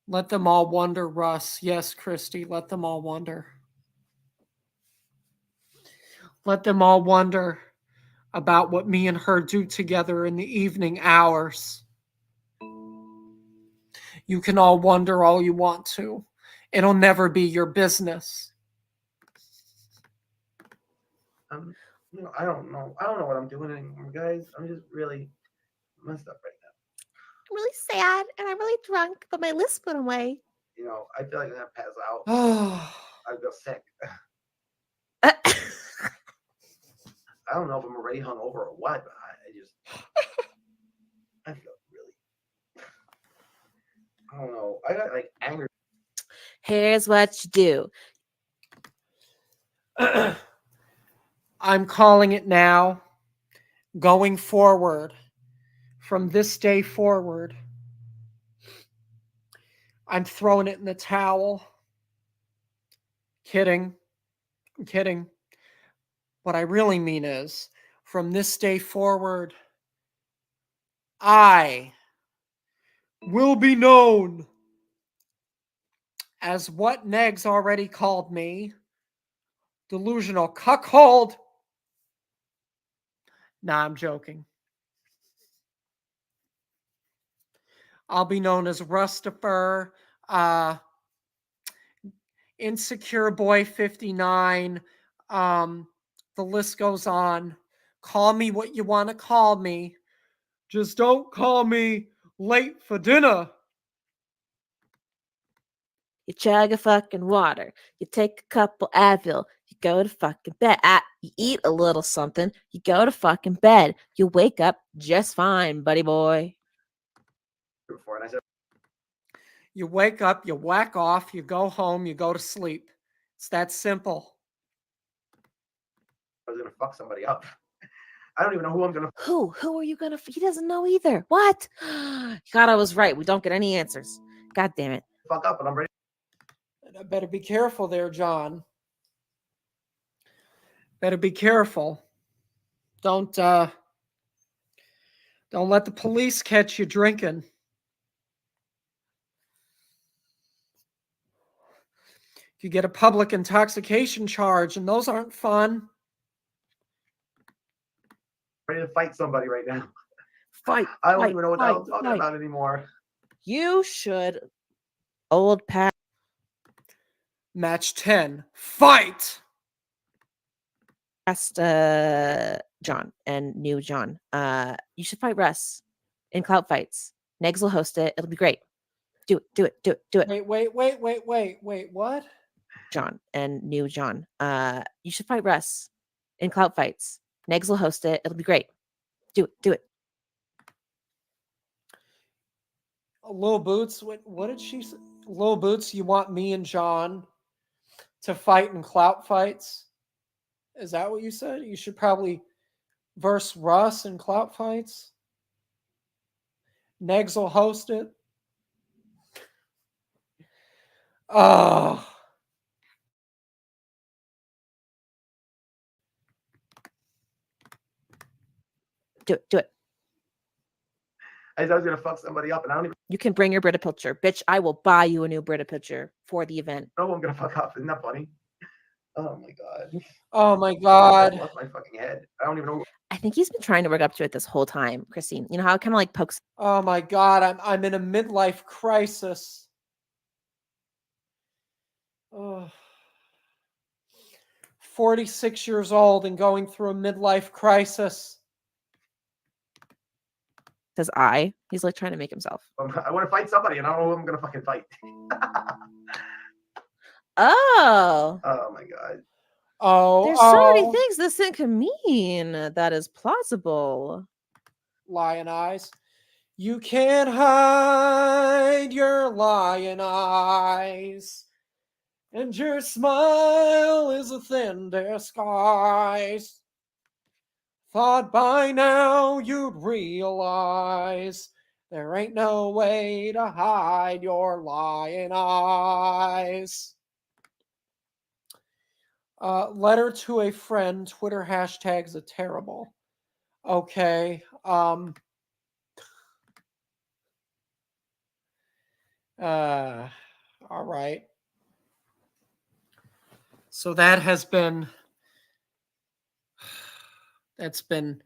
Speaker 1: Let them all wonder, Russ. Yes, Christy, let them all wonder. Let them all wonder about what me and her do together in the evening hours. You can all wonder all you want to. It'll never be your business.
Speaker 4: You know, I don't know what I'm doing anymore, guys. I'm just really messed up right now.
Speaker 3: I'm really sad and I'm really drunk, but my list went away.
Speaker 4: You know, I feel like I'm gonna pass out.
Speaker 1: Oh.
Speaker 4: I feel sick. I don't know if I'm already hungover or what, but I feel really. I don't know. I got like angry.
Speaker 3: Here's what you do.
Speaker 1: I'm calling it now. Going forward, from this day forward, I'm throwing it in the towel. Kidding. I'm kidding. What I really mean is, from this day forward, I will be known as what Negs already called me, delusional cuckold. Nah, I'm joking. I'll be known as Rustifer, Insecure Boy 59. The list goes on. Call me what you want to call me. Just don't call me late for dinner.
Speaker 3: You chug a fucking water. You take a couple Advil. You go to fucking bed. You eat a little something. You go to fucking bed. You wake up just fine, buddy boy.
Speaker 4: Before, and I said,
Speaker 1: You wake up, you whack off, you go home, you go to sleep. It's that simple.
Speaker 4: I was gonna fuck somebody up. I don't even know who I'm gonna.
Speaker 3: Who are you gonna? He doesn't know either. What? God, I was right. We don't get any answers. God damn it.
Speaker 4: Fuck up, but I'm ready.
Speaker 1: I better be careful there, John. Better be careful. Don't let the police catch you drinking. You get a public intoxication charge, and those aren't fun.
Speaker 4: Ready to fight somebody right now.
Speaker 3: Fight.
Speaker 4: I don't even know what I'm talking about anymore.
Speaker 3: You should. Old Pat.
Speaker 1: Match 10. Fight!
Speaker 3: Past John and new John. You should fight Russ in clout fights. Negs will host it. It'll be great. Do it.
Speaker 1: Wait. What?
Speaker 3: John and new John. You should fight Russ in clout fights. Negs will host it. It'll be great. Do it.
Speaker 1: Lil Boots, what did she say? Lil Boots, you want me and John to fight in clout fights? Is that what you said? You should probably verse Russ in clout fights. Negs will host it. Oh.
Speaker 3: Do it.
Speaker 4: I was gonna fuck somebody up, and I don't even
Speaker 3: You can bring your Brita picture. Bitch, I will buy you a new Brita picture for the event.
Speaker 4: know who I'm gonna fuck up. Isn't that funny? Oh my god.
Speaker 1: Oh my
Speaker 4: I
Speaker 1: god.
Speaker 4: lost my fucking head. I don't even know.
Speaker 3: I think he's been trying to work up to it this whole time, Christine. You know how it kind of like pokes.
Speaker 1: Oh my god, I'm in a midlife crisis. Oh. 46 years old and going through a midlife crisis.
Speaker 3: Says I. He's like trying to make himself.
Speaker 4: I want to fight somebody, and I don't know who I'm gonna fucking fight.
Speaker 3: Oh.
Speaker 4: Oh my god.
Speaker 3: There's so many things this thing can mean that is plausible.
Speaker 1: Lion eyes. You can't hide your lion eyes, and your smile is a thin disguise. Thought by now you'd realize there ain't no way to hide your lion eyes. Letter to a friend. Twitter hashtags are terrible. Okay. All right. So that's been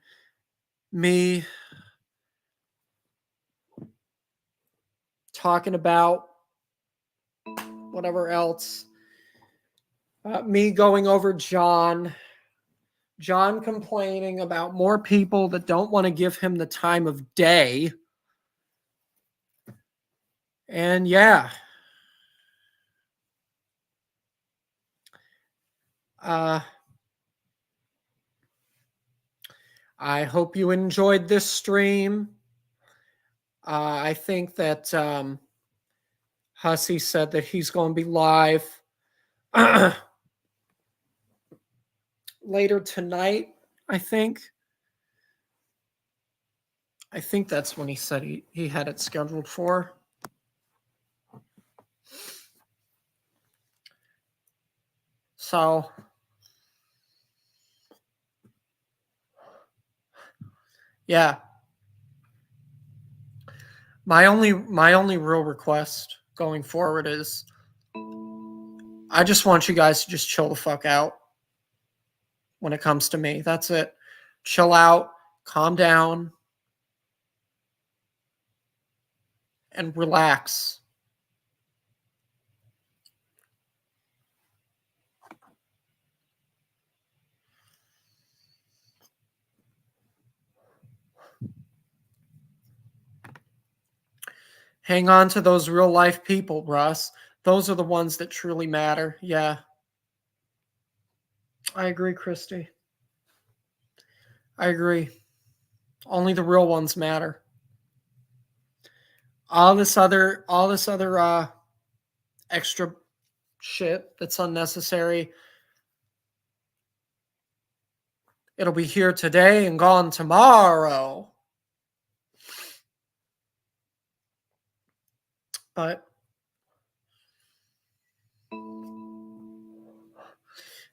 Speaker 1: me talking about whatever else. Me going over John complaining about more people that don't want to give him the time of day. And yeah. I hope you enjoyed this stream. I think that Hussey said that he's going to be live later tonight, I think. I think that's when he said he had it scheduled for. So yeah. My only real request going forward is I just want you guys to just chill the fuck out when it comes to me. That's it. Chill out, calm down, and relax. Hang on to those real life people, Russ. Those are the ones that truly matter. Yeah. I agree, Christy. I agree. Only the real ones matter. All this other extra shit that's unnecessary. It'll be here today and gone tomorrow. But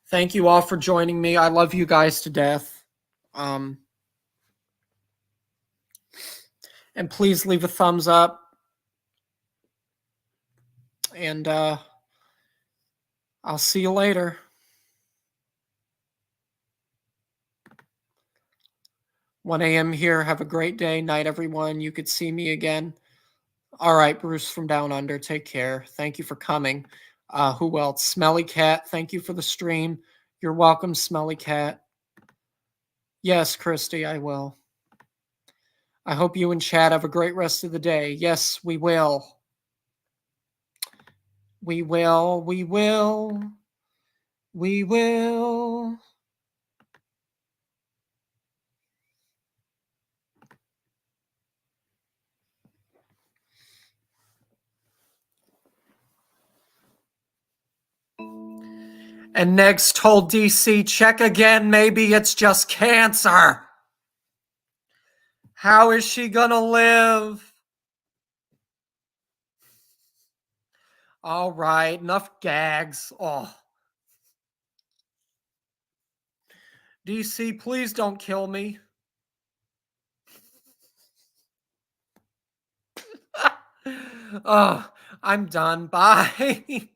Speaker 1: thank you all for joining me. I love you guys to death. And please leave a thumbs up. And I'll see you later. "1 a.m. here. Have a great day. Night, everyone. You could see me again." All right, Bruce from Down Under. Take care. Thank you for coming. Who else? Smelly Cat. Thank you for the stream. You're welcome, Smelly Cat. Yes, Christy, I will. I hope you and Chad have a great rest of the day. Yes, we will. We will. We will. We will. And Negs told DC, check again. Maybe it's just cancer. How is she gonna live? All right, enough gags. Oh. DC, please don't kill me. Oh, I'm done. Bye.